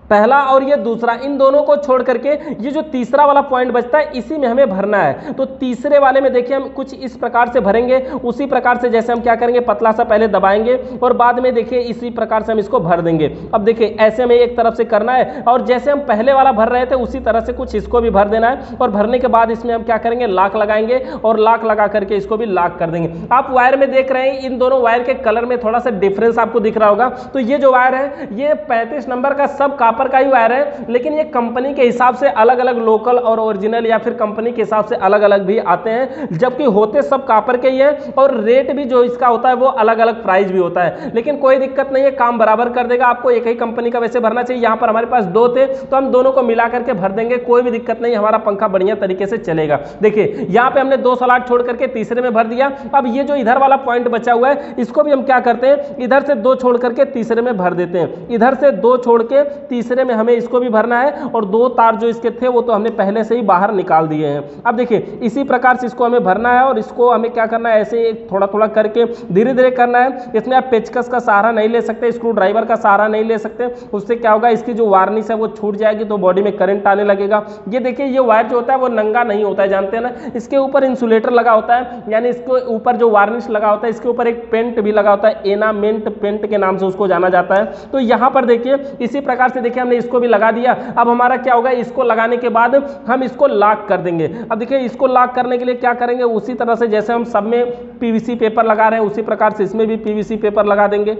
पहला और ये दूसरा, इन दोनों को छोड़ करके ये जो तीसरा वाला पॉइंट बचता है इसी में हमें भरना है। तो तीसरे वाले में देखिए हम कुछ इस प्रकार से भरेंगे, उसी प्रकार से जैसे हम क्या करेंगे पतला सा पहले दबाएंगे और बाद में देखिए इसी प्रकार से हम इसको भर देंगे। अब देखिए ऐसे में एक तरफ से करना है और जैसे हम पहले वाला भर रहे थे उसी तरह से कुछ इसको भी भर देना है और भरने के बाद इसमें हम क्या करेंगे लाक लगाएंगे और लाक लगा करके इसको भी लाक कर देंगे। आप वायर में देख रहे हैं इन दोनों वायर के कलर में थोड़ा सा डिफरेंस आपको दिख रहा होगा। तो ये जो वायर है ये 35 नंबर का सब कापर का ही वायर है, लेकिन ये कंपनी के हिसाब से अलग अलग लोकल और ओरिजिनल या फिर कंपनी के हिसाब से अलग अलग भी आते हैं, जबकि होते सब कापर के ही है और रेट भी जो इसका होता है वो अलग अलग प्राइस भी होता है। लेकिन कोई दिक्कत नहीं है, काम बराबर कर देगा। आपको एक ही कंपनी का वैसे भरना चाहिए। यहाँ पर हमारे पास 2 थे तो हम दोनों को मिला करके भर देंगे, कोई भी दिक्कत नहीं, हमारा पंखा बढ़िया तरीके से चलेगा। देखिए यहाँ पे हमने 2 सलाड छोड़ करके तीसरे में भर दिया। अब ये जो इधर वाला पॉइंट बचा हुआ है इसको भी हम क्या करते हैं इधर से 2 छोड़ करके तीसरे में भर देते हैं, इधर से 2 छोड़ के तीसरे में हमें इसको भी भरना है और 2 तार जो इसके थे वो तो हमने पहले से ही बाहर निकाल दिए हैं। अब देखिए इसी प्रकार से इसको हमें भरना है और इसको हमें क्या करना है ऐसे थोड़ा थोड़ा करके धीरे धीरे करना है। इसमें आप पेचकस का सहारा नहीं ले सकते, स्क्रू ड्राइवर का सहारा नहीं ले सकते, उससे क्या होगा इसकी जो वार्निश है वो छूट जाएगी तो बॉडी में करंट आने लगेगा। ये देखिए ये वायर जो होता है वो नंगा नहीं होता है, जानते हैं ना, इसके ऊपर इंसुलेटर लगा होता है, यानी इसके ऊपर जो वार्निश लगा होता है इसके ऊपर एक पेंट भी लगा होता है, एनामेंट पेंट के नाम से उसको जाना जाता है। तो यहाँ पर देखिए इसी प्रकार से देखिए हमने इसको भी लगा दिया। अब हमारा क्या होगा इसको लगाने के बाद हम इसको लॉक कर देंगे। अब देखिए इसको लॉक करने के लिए क्या करेंगे उसी तरह से जैसे हम सब में पीवीसी पेपर लगा रहे हैं उसी प्रकार से इसमें भी पीवीसी पेपर लगा देंगे।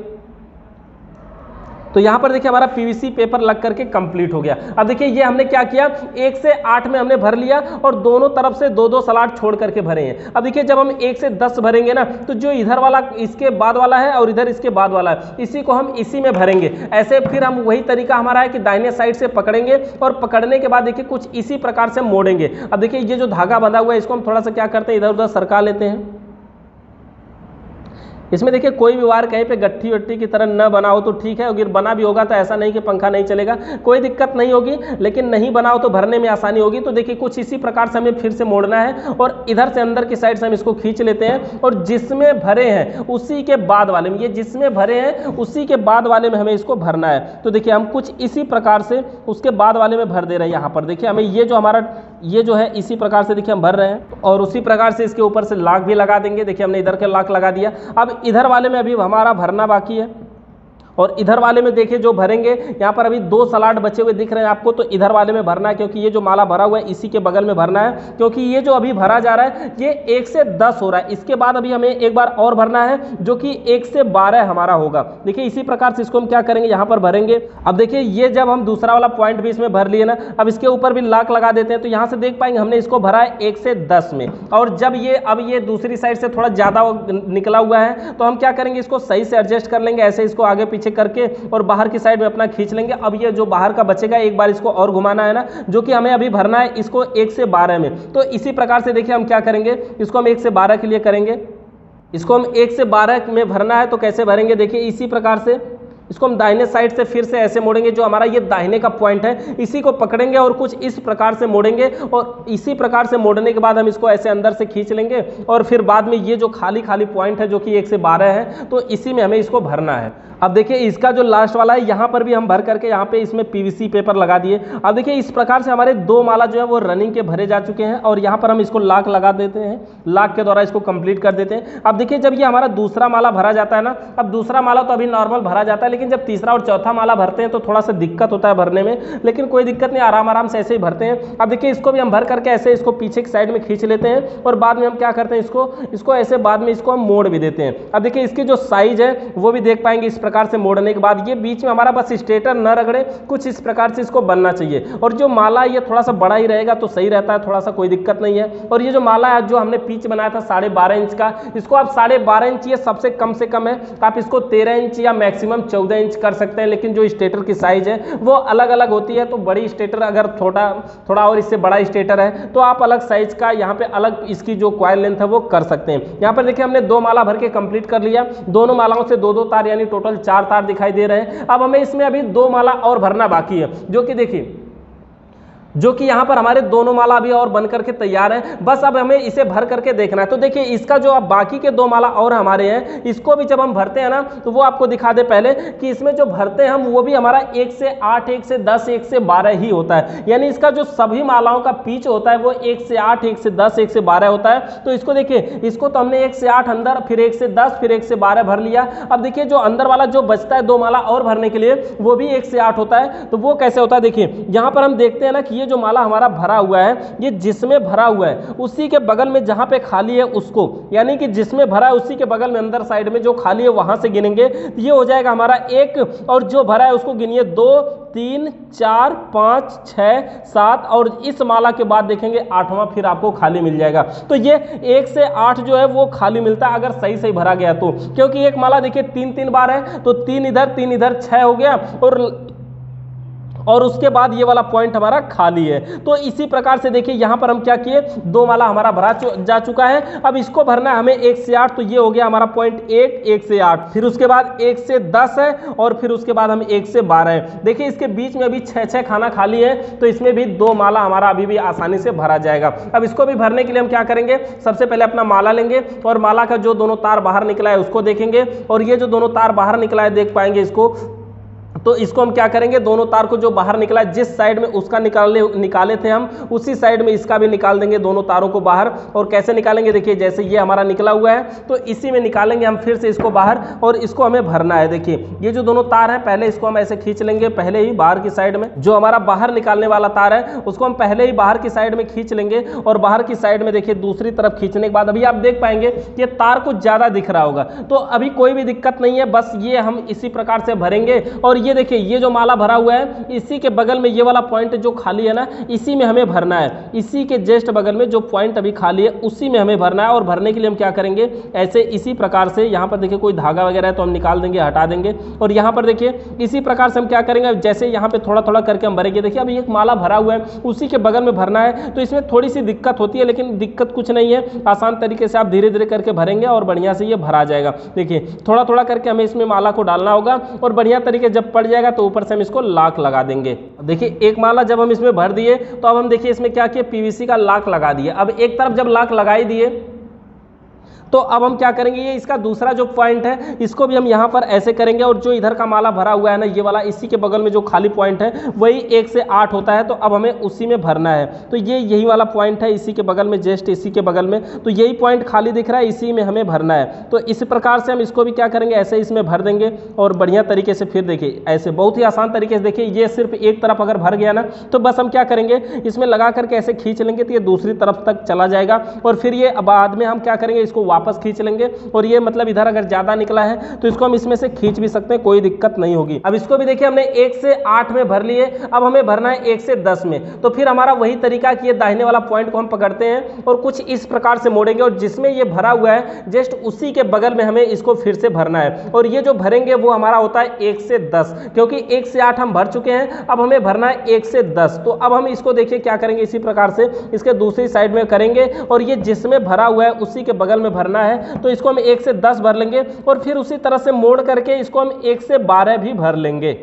तो यहाँ पर देखिए हमारा पीवीसी पेपर लग करके कंप्लीट हो गया। अब देखिए ये हमने क्या किया 1 से 8 में हमने भर लिया और दोनों तरफ से 2-2 सलाड छोड़ करके भरे हैं। अब देखिए जब हम 1 से 10 भरेंगे ना तो जो इधर वाला इसके बाद वाला है और इधर इसके बाद वाला है इसी को हम इसी में भरेंगे। ऐसे फिर हम वही तरीका हमारा है कि दाहिने साइड से पकड़ेंगे और पकड़ने के बाद देखिए कुछ इसी प्रकार से मोड़ेंगे। अब देखिए ये जो धागा बंधा हुआ है इसको हम थोड़ा सा क्या करते हैं इधर उधर सरका लेते हैं। इसमें देखिए कोई भी वायर कहीं पे गट्ठी वट्टी की तरह न बना हो तो ठीक है, अगर बना भी होगा तो ऐसा नहीं कि पंखा नहीं चलेगा, कोई दिक्कत नहीं होगी, लेकिन नहीं बना हो तो भरने में आसानी होगी। तो देखिए कुछ इसी प्रकार से हमें फिर से मोड़ना है और इधर से अंदर की साइड से हम इसको खींच लेते हैं और जिसमें भरे हैं उसी के बाद वाले में, ये जिसमें भरे हैं उसी के बाद वाले में हमें इसको भरना है। तो देखिए हम कुछ इसी प्रकार से उसके बाद वाले में भर दे रहे हैं। यहाँ पर देखिए हमें ये जो हमारा ये जो है इसी प्रकार से देखिए हम भर रहे हैं और उसी प्रकार से इसके ऊपर से लॉक भी लगा देंगे। देखिए हमने इधर के लॉक लगा दिया। अब इधर वाले में अभी हमारा भरना बाकी है और इधर वाले में देखिए जो भरेंगे, यहाँ पर अभी 2 स्लॉट बचे हुए दिख रहे हैं आपको, तो इधर वाले में भरना है क्योंकि ये जो माला भरा हुआ है इसी के बगल में भरना है, क्योंकि ये जो अभी भरा जा रहा है ये 1 से 10 हो रहा है। इसके बाद अभी हमें एक बार और भरना है जो कि 1 से 12 हमारा होगा। देखिए इसी प्रकार से इसको हम क्या करेंगे, यहाँ पर भरेंगे। अब देखिए ये जब हम दूसरा वाला पॉइंट भी इसमें भर लिए ना, अब इसके ऊपर भी लॉक लगा देते हैं, तो यहाँ से देख पाएंगे हमने इसको भरा है 1 से 10 में। और जब ये अब ये दूसरी साइड से थोड़ा ज़्यादा निकला हुआ है तो हम क्या करेंगे, इसको सही से एडजस्ट कर लेंगे, ऐसे इसको आगे पीछे करके और बाहर की साइड में अपना खींच लेंगे। अब ये जो बाहर का बचेगा एक बार इसको और घुमाना है ना, जो कि हमें अभी भरना है इसको 1 से 12 में। तो इसी प्रकार से देखिए हम क्या करेंगे, इसको हम 1 से 12 के लिए करेंगे। इसको हम 1 से 12 में भरना है, तो कैसे भरेंगे, देखिए इसी प्रकार से इसको हम दाहिने साइड से फिर से ऐसे मोड़ेंगे, जो हमारा ये दाहिने का पॉइंट है इसी को पकड़ेंगे और कुछ इस प्रकार से मोड़ेंगे, और इसी प्रकार से मोड़ने के बाद हम इसको ऐसे अंदर से खींच लेंगे, और फिर बाद में ये जो खाली खाली पॉइंट है जो कि 1 से 12 है, तो इसी में हमें इसको भरना है। अब देखिए इसका जो लास्ट वाला है यहाँ पर भी हम भर करके यहाँ पे इसमें पीवीसी पेपर लगा दिए। अब देखिए इस प्रकार से हमारे 2 माला जो है वो रनिंग के भरे जा चुके हैं, और यहाँ पर हम इसको लॉक लगा देते हैं, लॉक के द्वारा इसको कंप्लीट कर देते हैं। अब देखिए जब ये हमारा दूसरा माला भरा जाता है ना, अब दूसरा माला तो अभी नॉर्मल भरा जाता है, लेकिन जब तीसरा और चौथा माला भरते हैं तो थोड़ा सा दिक्कत होता है भरने में, लेकिन कोई दिक्कत नहीं, आराम आराम से ऐसे ही भरते हैं। अब देखिए इसको भी हम भर करके ऐसे इसको पीछे की साइड में खींच लेते हैं, और बाद में हम क्या करते हैं, इसको ऐसे बाद में इसको हम मोड़ भी देते हैं। अब देखिए इसकी जो साइज है वो भी देख पाएंगे, इस प्रकार से मोड़ने के बाद ये बीच में हमारा बस स्टेटर न रगड़े, कुछ इस प्रकार से इसको बनना चाहिए। और जो माला ये थोड़ा सा बड़ा ही रहेगा तो सही रहता है, थोड़ा सा कोई दिक्कत नहीं है। और ये जो माला है जो हमने पिच बनाया था 12.5 इंच का, इसको आप 12.5 इंच ये सबसे कम से कम है, आप इसको 13 इंच या मैक्सिमम 14 इंच कर सकते हैं, लेकिन जो स्टेटर की साइज है वो अलग अलग होती है। तो बड़ी स्टेटर अगर थोड़ा और इससे बड़ा स्टेटर है तो आप अलग साइज का यहाँ पे अलग इसकी जो कॉइल लेंथ है वो कर सकते हैं। यहाँ पर देखिए हमने 2 माला भर के कंप्लीट कर लिया, दोनों मालाओं से 2-2 तार यानी टोटल 4 तार दिखाई दे रहे हैं। अब हमें इसमें अभी 2 माला और भरना बाकी है, जो कि देखिए यहाँ पर हमारे दोनों माला अभी और बन करके तैयार है, बस अब हमें इसे भर करके देखना है। तो देखिए इसका जो अब बाकी के 2 माला और हमारे हैं, इसको भी जब हम भरते हैं ना तो वो आपको दिखा दे पहले कि इसमें जो भरते हैं हम वो भी हमारा 1 से 8, 1 से 10, 1 से 12 ही होता है। यानी इसका जो सभी मालाओं का पिच होता है वो 1 से 8, 1 से 10, 1 से 12 होता है। तो इसको देखिए, इसको तो हमने 1 से 8 अंदर, फिर 1 से 10, फिर 1 से 12 भर लिया। अब देखिए जो अंदर वाला जो बचता है 2 माला और भरने के लिए, वो भी 1 से 8 होता है। तो वो कैसे होता है, देखिए यहाँ पर हम देखते हैं ना कि ये जो माला हमारा भरा हुआ है, ये जिसमें भरा हुआ है उसी के बगल में जहां पे खाली है उसको, यानी कि जिसमें भरा है उसी के बगल में अंदर साइड में जो खाली है वहां से गिनेंगे, तो ये हो जाएगा हमारा 1, और जो भरा है उसको गिनिए 2, 3, 4, 5, 6, 7, और इस माला के बाद देखेंगे 8वां फिर आपको खाली मिल जाएगा। तो ये 1 से 8 जो है वो खाली मिलता है अगर सही सही भरा गया तो, क्योंकि एक माला देखिए 3-3 बार है, तो 3 इधर 6 हो गया, और उसके बाद ये वाला पॉइंट हमारा खाली है। तो इसी प्रकार से देखिए यहाँ पर हम क्या किए, 2 माला हमारा भरा जा चुका है। अब इसको भरना है हमें 1 से 8, तो ये हो गया हमारा पॉइंट 1 से 8, फिर उसके बाद 1 से 10 है, और फिर उसके बाद हम 1 से 12 है। देखिए इसके बीच में अभी 6 खाना खाली है, तो इसमें भी 2 माला हमारा अभी भी आसानी से भरा जाएगा। अब इसको भी भरने के लिए हम क्या करेंगे, सबसे पहले अपना माला लेंगे, और माला का जो दोनों तार बाहर निकला है उसको देखेंगे, और ये जो दोनों तार बाहर निकला है देख पाएंगे इसको, तो इसको हम क्या करेंगे, दोनों तार को जो बाहर निकला है जिस साइड में उसका निकाले थे हम, उसी साइड में इसका भी निकाल देंगे दोनों तारों को बाहर। और कैसे निकालेंगे, देखिए जैसे ये हमारा निकला हुआ है तो इसी में निकालेंगे हम फिर से इसको बाहर, और इसको हमें भरना है। देखिए ये जो दोनों तार हैं पहले इसको हम ऐसे खींच लेंगे, पहले ही बाहर की साइड में जो हमारा बाहर निकालने वाला तार है उसको हम पहले ही बाहर की साइड में खींच लेंगे, और बाहर की साइड में देखिए दूसरी तरफ खींचने के बाद अभी आप देख पाएंगे ये तार कुछ ज्यादा दिख रहा होगा, तो अभी कोई भी दिक्कत नहीं है, बस ये हम इसी प्रकार से भरेंगे। और ये देखिए ये जो माला भरा हुआ है इसी के बगल में ये वाला पॉइंट जो खाली है ना, इसी में हमें भरना है, इसी के जस्ट बगल में जो पॉइंट अभी खाली है उसी में हमें भरना है। और भरने के लिए हम क्या करेंगे, ऐसे इसी प्रकार से यहाँ पर देखिए कोई धागा वगैरह है तो हम निकाल देंगे, हटा देंगे, और यहाँ पर देखिए इसी प्रकार से हम क्या करेंगे, जैसे यहाँ पे थोड़ा थोड़ा करके हम भरेंगे। देखिए अभी एक माला भरा हुआ है उसी के बगल में भरना है, तो इसमें थोड़ी सी दिक्कत होती है, लेकिन दिक्कत कुछ नहीं है, आसान तरीके से आप धीरे धीरे करके भरेंगे और बढ़िया से ये भरा जाएगा। देखिए थोड़ा थोड़ा करके हमें इसमें माला को डालना होगा, और बढ़िया तरीके जब पड़ जाएगा तो ऊपर से हम इसको लॉक लगा देंगे। देखिए एक माला जब हम इसमें भर दिए तो अब हम देखिए इसमें क्या किया, पीवीसी का लॉक लगा दिए। अब एक तरफ जब लॉक लगा ही दिए तो अब हम क्या करेंगे, ये इसका दूसरा जो पॉइंट है इसको भी हम यहाँ पर ऐसे करेंगे, और जो इधर का माला भरा हुआ है ना ये वाला, इसी के बगल में जो खाली पॉइंट है वही 1 से 8 होता है, तो अब हमें उसी में भरना है। तो ये यही वाला पॉइंट है, इसी के बगल में, जस्ट इसी के बगल में, तो यही पॉइंट खाली दिख रहा है, इसी में हमें भरना है। तो इस प्रकार से हम इसको भी क्या करेंगे, ऐसे इसमें भर देंगे और बढ़िया तरीके से फिर देखिए ऐसे बहुत ही आसान तरीके से देखिए, ये सिर्फ एक तरफ अगर भर गया ना तो बस हम क्या करेंगे, इसमें लगा करके ऐसे खींच लेंगे तो ये दूसरी तरफ तक चला जाएगा, और फिर ये बाद में हम क्या करेंगे, इसको वापस खींच लेंगे, और ये मतलब इधर अगर ज्यादा निकला है तो इसको हम इसमें से खींच भी सकते हैं, कोई दिक्कत नहीं होगी। अब इसको भी देखिए हमने 1 से 8 में भर लिए, अब हमें भरना है 1 से 10 में। तो फिर हमारा वही तरीका कि ये दाहिने वाला पॉइंट को हम पकड़ते हैं और कुछ इस प्रकार से मोड़ेंगे, और जिसमें ये भरा हुआ है जस्ट उसी के बगल में हमें इसको फिर से भरना है, और ये जो भरेंगे वो हमारा होता है 1 से 10, क्योंकि 1 से 8 हम भर चुके हैं, अब हमें भरना है 1 से 10। तो अब हम इसको देखिए क्या करेंगे, इसी प्रकार से इसके दूसरी साइड में करेंगे, और ये जिसमें भरा हुआ है उसी के बगल में भरना है, तो इसको हम 1 से 10 भर लेंगे, और फिर उसी तरह से मोड़ करके इसको हम 1 से 12 भी भर लेंगे।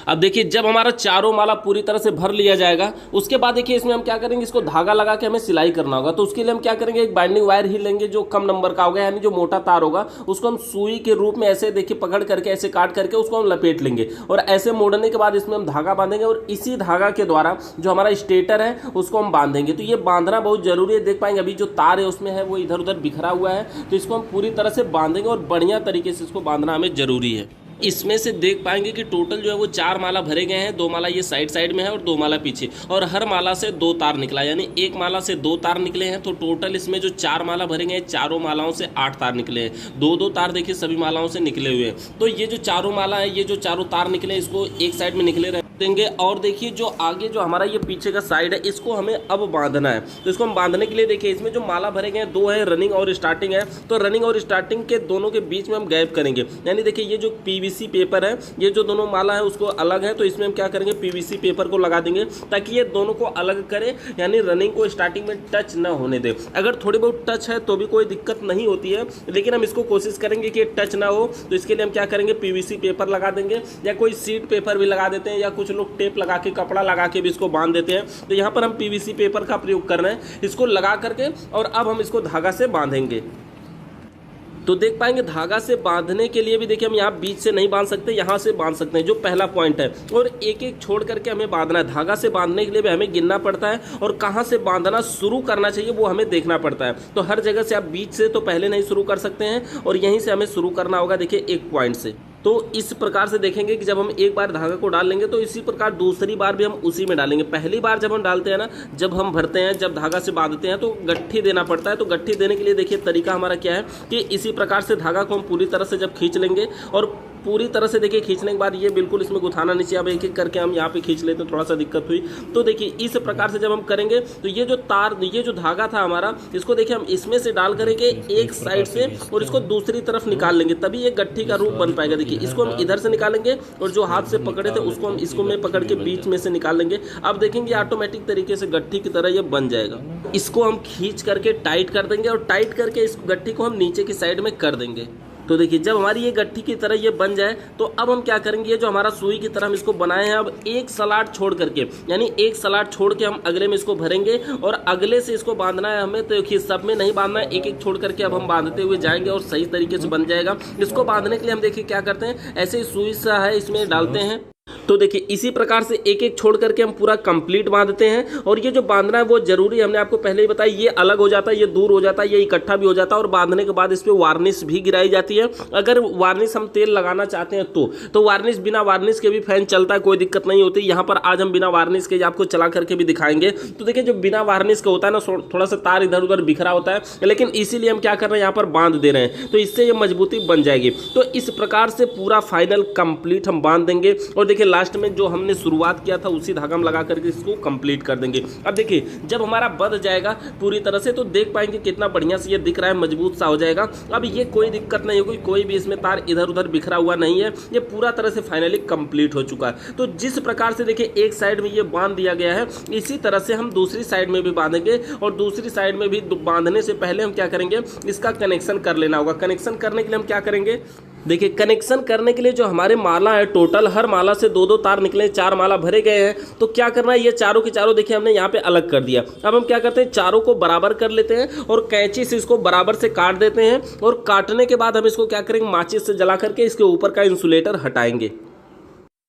अब देखिए जब हमारा चारों माला पूरी तरह से भर लिया जाएगा, उसके बाद देखिए इसमें हम क्या करेंगे, इसको धागा लगा के हमें सिलाई करना होगा। तो उसके लिए हम क्या करेंगे, एक बाइंडिंग वायर ही लेंगे जो कम नंबर का होगा, यानी जो मोटा तार होगा, उसको हम सुई के रूप में ऐसे देखिए पकड़ करके ऐसे काट करके उसको हम लपेट लेंगे, और ऐसे मोड़ने के बाद इसमें हम धागा बांधेंगे, और इसी धागा के द्वारा जो हमारा स्टेटर है उसको हम बांधेंगे। तो ये बांधना बहुत जरूरी है, देख पाएंगे अभी जो तार है उसमें है वो इधर उधर बिखरा हुआ है, तो इसको हम पूरी तरह से बांधेंगे, और बढ़िया तरीके से इसको बांधना हमें जरूरी है। इसमें से देख पाएंगे कि टोटल जो है वो 4 माला भरे गए हैं, 2 माला ये साइड में है और 2 माला पीछे, और हर माला से 2 तार निकला, यानी एक माला से 2 तार निकले हैं। तो टोटल इसमें जो 4 माला भरे गए हैं, चारों मालाओं से 8 तार निकले हैं, 2-2 तार देखिए सभी मालाओं से निकले हुए हैं। तो ये जो चारों माला है, ये जो चारों तार निकले इसको एक साइड में निकले रह देंगे, और देखिए जो आगे जो हमारा ये पीछे का साइड है इसको हमें अब बांधना है। तो इसको हम बांधने के लिए देखिए इसमें जो माला भरे गए हैं 2 है, रनिंग और स्टार्टिंग है। तो रनिंग और स्टार्टिंग के दोनों के बीच में हम गैप करेंगे, यानी देखिए ये जो पीवीसी पेपर है, ये जो दोनों माला है उसको अलग है, तो इसमें हम क्या करेंगे, पीवीसी पेपर को लगा देंगे ताकि ये दोनों को अलग करे, यानी रनिंग को स्टार्टिंग में टच न होने दे। अगर थोड़ी बहुत टच है तो भी कोई दिक्कत नहीं होती है, लेकिन हम इसको कोशिश करेंगे कि टच ना हो। तो इसके लिए हम क्या करेंगे, पीवीसी पेपर लगा देंगे, या कोई सीट पेपर भी लगा देते हैं, या कुछ लोग टेप लगा के कपड़ा लगा के भी इसको बांध देते हैं। तो यहाँ पर हम पीवीसी पेपर का प्रयोग कर रहे हैं, इसको लगा करके, और अब हम इसको धागा से बांधेंगे। तो देख पाएंगे धागा से बांधने के लिए भी देखिए हम यहाँ बीच से नहीं बांध सकते, यहाँ से बांध सकते हैं, जो पहला पॉइंट है, और एक एक छोड़ करके हमें बांधना है। धागा से बांधने के लिए भी हमें गिनना पड़ता है, और कहाँ से बांधना शुरू करना चाहिए वो हमें देखना पड़ता है। तो हर जगह से आप बीच से तो पहले नहीं शुरू कर सकते हैं, और यहीं से हमें शुरू करना होगा देखिए एक पॉइंट से। तो इस प्रकार से देखेंगे कि जब हम एक बार धागा को डाल लेंगे तो इसी प्रकार दूसरी बार भी हम उसी में डालेंगे। पहली बार जब हम डालते हैं ना, जब हम भरते हैं, जब धागा से बांधते हैं तो गट्ठी देना पड़ता है। तो गट्ठी देने के लिए देखिए तरीका हमारा क्या है कि इसी प्रकार से धागा को हम पूरी तरह से जब खींच लेंगे, और पूरी तरह से देखिए खींचने के बाद ये बिल्कुल इसमें गुथाना नीचे, अब एक एक करके हम यहाँ पे खींच लेते हैं, थोड़ा सा दिक्कत हुई। तो देखिए इस प्रकार से जब हम करेंगे तो ये जो तार, ये जो धागा था हमारा, इसको देखिए हम इसमें से डाल करेंगे एक साइड से, और इसको दूसरी तरफ निकाल लेंगे, तभी ये गट्ठी का रूप बन पाएगा। देखिए इसको हम इधर से निकालेंगे, और जो हाथ से पकड़े थे उसको हम इसको में पकड़ के बीच में से निकाल लेंगे। अब देखेंगे ऑटोमेटिक तरीके से गट्ठी की तरह ये बन जाएगा। इसको हम खींच करके टाइट कर देंगे, और टाइट करके इस गट्ठी को हम नीचे की साइड में कर देंगे। तो देखिए जब हमारी ये गट्ठी की तरह ये बन जाए तो अब हम क्या करेंगे, ये जो हमारा सुई की तरह हम इसको बनाए हैं, अब एक सलाट छोड़ करके, यानी एक सलाट छोड़ के हम अगले में इसको भरेंगे, और अगले से इसको बांधना है हमें। तो देखिए सब में नहीं बांधना है, एक एक छोड़ करके अब हम बांधते हुए जाएंगे और सही तरीके से बन जाएगा। इसको बांधने के लिए हम देखिए क्या करते हैं, ऐसे ही सुई सा है इसमें डालते हैं। तो देखिए इसी प्रकार से एक एक छोड़ करके हम पूरा कंप्लीट बांधते हैं। और ये जो बांधना है वो जरूरी, हमने आपको पहले ही बताया, ये अलग हो जाता है, ये दूर हो जाता है, ये इकट्ठा भी हो जाता है। और बांधने के बाद इस पर वार्निश भी गिराई जाती है। अगर वार्निश हम तेल लगाना चाहते हैं तो वार्निश, बिना वार्निश के भी फैन चलता है, कोई दिक्कत नहीं होती। यहाँ पर आज हम बिना वार्निश के आपको चला करके भी दिखाएंगे। तो देखिए जो बिना वार्निश का होता है ना, थोड़ा सा तार इधर उधर बिखरा होता है, लेकिन इसीलिए हम क्या कर रहे हैं, यहाँ पर बांध दे रहे हैं, तो इससे ये मजबूती बन जाएगी। तो इस प्रकार से पूरा फाइनल कंप्लीट हम बांध देंगे। और देखिए लास्ट में जो हमने शुरुआत किया था उसी धागा में लगा करके इसको कंप्लीट कर देंगे। अब देखिए जब हमारा बंध जाएगा पूरी तरह से, तो देख पाएंगे कितना बढ़िया से ये दिख रहा है, मजबूत सा हो जाएगा। अब ये कोई दिक्कत नहीं होगी, कोई भी इसमें तार इधर उधर बिखरा हुआ नहीं है, ये पूरा तरह से फाइनली कंप्लीट हो चुका है। तो जिस प्रकार से देखिए एक साइड में ये बांध दिया गया है, इसी तरह से हम दूसरी साइड में भी बांधेंगे। और दूसरी साइड में भी बांधने से पहले हम क्या करेंगे, इसका कनेक्शन कर लेना होगा। कनेक्शन करने के लिए हम क्या करेंगे, देखिए कनेक्शन करने के लिए जो हमारे माला है टोटल हर माला से दो दो तार निकले, 4 माला भरे गए हैं। तो क्या करना है, ये चारों के चारों देखिए हमने यहाँ पे अलग कर दिया। अब हम क्या करते हैं, चारों को बराबर कर लेते हैं और कैंची से इसको बराबर से काट देते हैं। और काटने के बाद हम इसको क्या करेंगे, माचिस से जला करके इसके ऊपर का इंसुलेटर हटाएंगे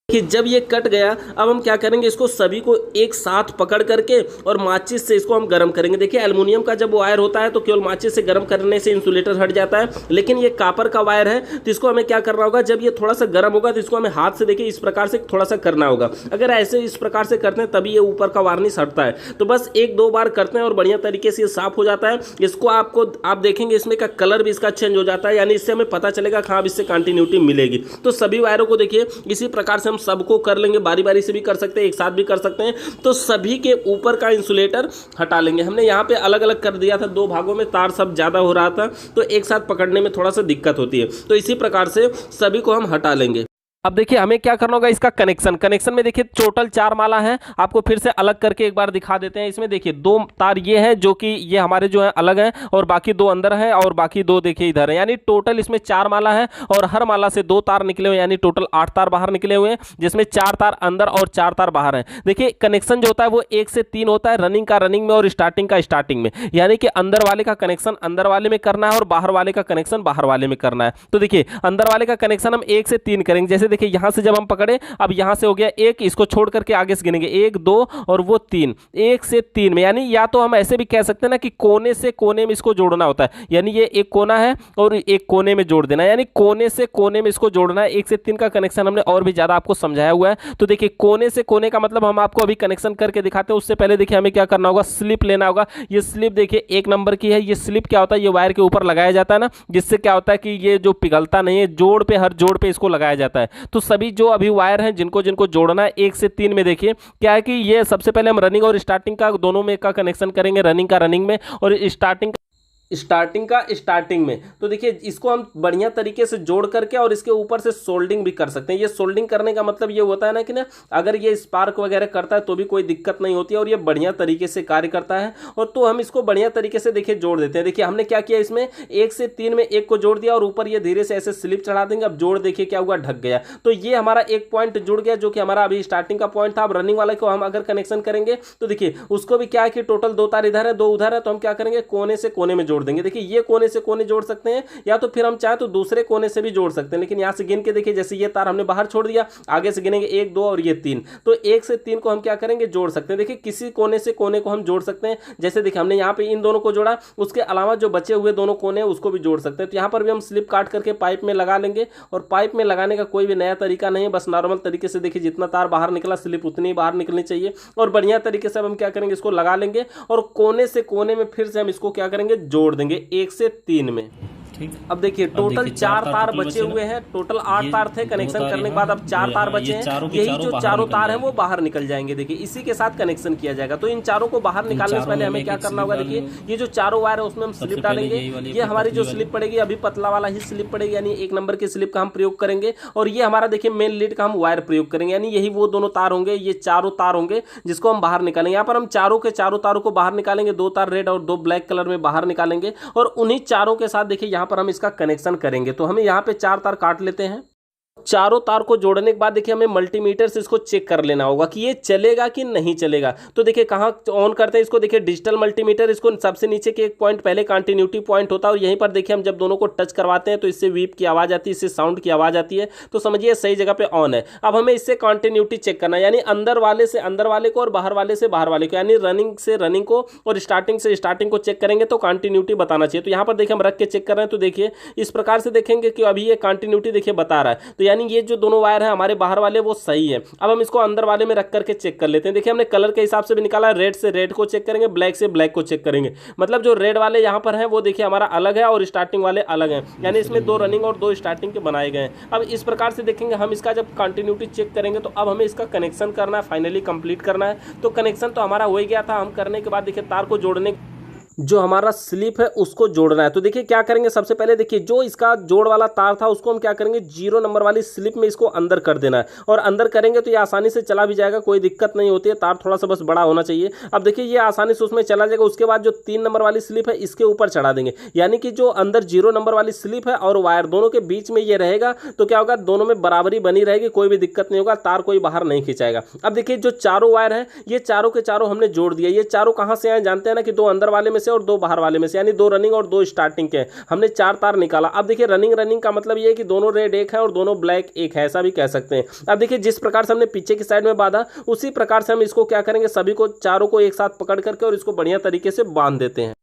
कि जब ये कट गया। अब हम क्या करेंगे, इसको सभी को एक साथ पकड़ करके और माचिस से इसको हम गर्म करेंगे। देखिए एल्युमिनियम का जब वायर होता है तो केवल माचिस से गर्म करने से इंसुलेटर हट जाता है, लेकिन ये कॉपर का वायर है तो इसको हमें क्या करना होगा, जब ये थोड़ा सा गर्म होगा तो इसको हमें हाथ से देखिए इस प्रकार से थोड़ा सा करना होगा। अगर ऐसे इस प्रकार से करते हैं तभी ये ऊपर का वार्निश हटता है। तो बस 1-2 बार करते हैं और बढ़िया तरीके से ये साफ हो जाता है। इसको आप देखेंगे इसमें का कलर भी इसका चेंज हो जाता है, यानी इससे हमें पता चलेगा कहाँ इससे कंटिन्यूटी मिलेगी। तो सभी वायरों को देखिए इसी प्रकार से हम सबको कर लेंगे, बारी बारी से भी कर सकते हैं, एक साथ भी कर सकते हैं। तो सभी के ऊपर का इंसुलेटर हटा लेंगे। हमने यहाँ पे अलग अलग कर दिया था, 2 भागों में तार सब ज्यादा हो रहा था तो एक साथ पकड़ने में थोड़ा सा दिक्कत होती है। तो इसी प्रकार से सभी को हम हटा लेंगे। अब देखिए हमें क्या करना होगा, इसका कनेक्शन में देखिए टोटल 4 माला है। आपको फिर से अलग करके एक बार दिखा देते हैं। इसमें देखिए 2 तार ये हैं जो कि ये हमारे जो है अलग हैं और बाकी 2 अंदर हैं और बाकी 2 देखिए इधर है, यानी टोटल इसमें 4 माला है और हर माला से 2 तार निकले हुए, यानी टोटल 8 तार बाहर निकले हुए हैं, जिसमें 4 तार अंदर और 4 तार बाहर हैं। देखिए कनेक्शन जो होता है वो 1 से 3 होता है, रनिंग का रनिंग में और स्टार्टिंग का स्टार्टिंग में, यानी कि अंदर वाले का कनेक्शन अंदर वाले में करना है और बाहर वाले का कनेक्शन बाहर वाले में करना है। तो देखिए अंदर वाले का कनेक्शन हम 1 से 3 करेंगे। जैसे देखिए यहां से जब हम पकड़े, अब यहां से हो गया 1, इसको छोड़ करके आगे से गिनेंगे 1 2 और वो 3, 1 से 3 में, यानी या तो हम ऐसे भी कह सकते हैं ना कि कोने से कोने में इसको जोड़ना होता है, यानी ये एक कोना है और एक कोने में जोड़ देना, यानी कोने से कोने में इसको जोड़ना है। 1 से 3 का कनेक्शन हमने और भी ज्यादा आपको समझाया हुआ है। तो देखिए कोने से कोने का मतलब हम आपको अभी कनेक्शन करके दिखाते हैं। उससे पहले देखिए हमें क्या करना होगा, स्लिप लेना होगा। ये स्लिप देखिए 1 नंबर की है। ये स्लिप क्या होता है, ये वायर के ऊपर लगाया जाता है ना, जिससे क्या होता है कि ये जो पिघलता नहीं है, जोड़ पे हर जोड़ पे इसको लगाया जाता है। तो सभी जो अभी वायर हैं जिनको जिनको जोड़ना है 1 से 3 में, देखिए क्या है कि ये सबसे पहले हम रनिंग और स्टार्टिंग का दोनों में का कनेक्शन करेंगे, रनिंग का रनिंग में और स्टार्टिंग का स्टार्टिंग में। तो देखिए इसको हम बढ़िया तरीके से जोड़ करके और इसके ऊपर से सोल्डिंग भी कर सकते हैं। ये सोल्डिंग करने का मतलब ये होता है ना कि ना अगर ये स्पार्क वगैरह करता है तो भी कोई दिक्कत नहीं होती है और ये बढ़िया तरीके से कार्य करता है। और तो हम इसको बढ़िया तरीके से देखिए जोड़ देते हैं। देखिए हमने क्या किया, इसमें 1 से 3 में 1 को जोड़ दिया और ऊपर ये धीरे से ऐसे स्लिप चढ़ा देंगे। अब जोड़ देखिए क्या हुआ, ढक गया। तो ये हमारा एक पॉइंट जुड़ गया जो कि हमारा अभी स्टार्टिंग का पॉइंट था। अब रनिंग वाले को हम अगर कनेक्शन करेंगे तो देखिए उसको भी क्या है कि टोटल 2 तार इधर है 2 उधर है, तो हम क्या करेंगे, कोने से कोने में जोड़ देंगे। देखिए ये कोने से कोने जोड़ सकते हैं या तो फिर हम चाहे तो दूसरे कोने से भी जोड़ सकते हैं, लेकिन यहां से गिन के देखिए जैसे ये तार हमने बाहर छोड़ दिया, आगे से गिनेंगे 1 2 और ये 3, तो 1 से 3 को हम क्या करेंगे, जोड़ सकते हैं। देखिए किसी कोने से कोने को हम जोड़ सकते हैं। जैसे देखिए हमने यहाँ पे इन दोनों को जोड़ा, उसके अलावा जो बचे हुए दोनों कोने उसको भी जोड़ सकते हैं। तो यहाँ पर भी हम स्लिप काट करके पाइप में लगा लेंगे और पाइप में लगाने का कोई भी नया तरीका नहीं है, बस नॉर्मल तरीके से देखिए जितना तार बाहर निकला स्लिप उतनी बाहर निकलनी चाहिए और बढ़िया तरीके से हम क्या करेंगे, इसको लगा लेंगे और कोने से कोने में फिर से हम इसको क्या करेंगे, जोड़ देंगे 1 से 3 में। अब देखिए टोटल 4 तार बचे हुए हैं। टोटल 8 तार थे कनेक्शन करने के बाद, अब 4 तार बचे हैं। यही जो चारों तार हैं वो बाहर निकल जाएंगे। देखिए इसी के साथ कनेक्शन किया जाएगा। तो इन चारों को बाहर निकालने से पहले हमें क्या करना होगा, देखिए ये जो चारों वायर है उसमें हम स्लिप डालेंगे। ये हमारी जो स्लिप पड़ेगी अभी पतला वाला ही स्लिप पड़ेगी, यानी 1 नंबर की स्लिप का हम प्रयोग करेंगे। और ये हमारा देखिए मेन लीड का हम वायर प्रयोग करेंगे, यानी यही वो दोनों तार होंगे, ये चारों तार होंगे जिसको हम बाहर निकालेंगे। यहाँ पर हम चारों के चारों तारों को बाहर निकालेंगे, 2 तार रेड और 2 ब्लैक कलर में बाहर निकालेंगे और उन्हीं चारों के साथ देखिए यहाँ पर हम इसका कनेक्शन करेंगे। तो हमें यहाँ पे 4 तार काट लेते हैं। चारों तार को जोड़ने के बाद देखिए हमें मल्टीमीटर से इसको चेक कर लेना होगा कि ये चलेगा कि नहीं चलेगा। तो देखिए कहाँ ऑन करते हैं इसको, देखिए डिजिटल मल्टीमीटर, इसको सबसे नीचे के एक पॉइंट पहले कंटिन्यूटी पॉइंट होता है और यहीं पर देखिए हम जब दोनों को टच करवाते हैं तो इससे वीप की आवाज़ आती है, इससे साउंड की आवाज़ आती है। तो समझिए सही जगह पे ऑन है। अब हमें इससे कंटिन्यूटी चेक करना है, यानी अंदर वाले से अंदर वाले को और बाहर वाले से बाहर वाले को, यानी रनिंग से रनिंग को और स्टार्टिंग से स्टार्टिंग को चेक करेंगे तो कंटिन्यूटी बताना चाहिए। तो यहाँ पर देखिए हम रख के चेक कर रहे हैं, तो देखिए इस प्रकार से देखेंगे कि अभी ये कंटिन्यूटी देखिए बता रहा है। तो यानी ये जो दोनों वायर है हमारे बाहर वाले वो सही है। अब हम इसको अंदर वाले में रख करके चेक कर लेते हैं। देखिए हमने कलर के हिसाब से भी निकाला, रेड से रेड को चेक करेंगे, ब्लैक से ब्लैक को चेक करेंगे। मतलब जो रेड वाले यहाँ पर हैं वो देखिए हमारा अलग है और स्टार्टिंग वाले अलग हैं, यानी इसमें 2 रनिंग और 2 स्टार्टिंग के बनाए गए हैं। अब इस प्रकार से देखेंगे हम इसका जब कंटिन्यूटी चेक करेंगे तो अब हमें इसका कनेक्शन करना है, फाइनली कंप्लीट करना है। तो कनेक्शन तो हमारा हो ही गया था। हम करने के बाद देखिए तार को जोड़ने जो हमारा स्लिप है उसको जोड़ना है। तो देखिए क्या करेंगे, सबसे पहले देखिए जो इसका जोड़ वाला तार था उसको हम क्या करेंगे 0 नंबर वाली स्लिप में इसको अंदर कर देना है, और अंदर करेंगे तो ये आसानी से चला भी जाएगा, कोई दिक्कत नहीं होती है, तार थोड़ा सा बस बड़ा होना चाहिए। अब देखिए ये आसानी से उसमें चला जाएगा। उसके बाद जो 3 नंबर वाली स्लिप है इसके ऊपर चढ़ा देंगे, यानी कि जो अंदर 0 नंबर वाली स्लिप है और वायर दोनों के बीच में ये रहेगा, तो क्या होगा दोनों में बराबरी बनी रहेगी, कोई भी दिक्कत नहीं होगा, तार कोई बाहर नहीं खिंचाएगा। अब देखिए जो चारों वायर है ये चारों के चारों हमने जोड़ दिया। ये चारों कहां से आए जानते हैं ना, कि 2 अंदर वाले में से और 2 बाहर वाले में से, यानी 2 रनिंग और 2 स्टार्टिंग के हैं। हमने 4 तार निकाला। अब देखिए रनिंग का मतलब ये है कि दोनों रेड एक है और दोनों ब्लैक एक है, ऐसा भी कह सकते हैं। अब देखिए जिस प्रकार से हमने पीछे की साइड में बांधा उसी प्रकार से हम इसको क्या करेंगे, सभी को चारों को एक साथ पकड़ करके और इसको बढ़िया तरीके से बांध देते हैं।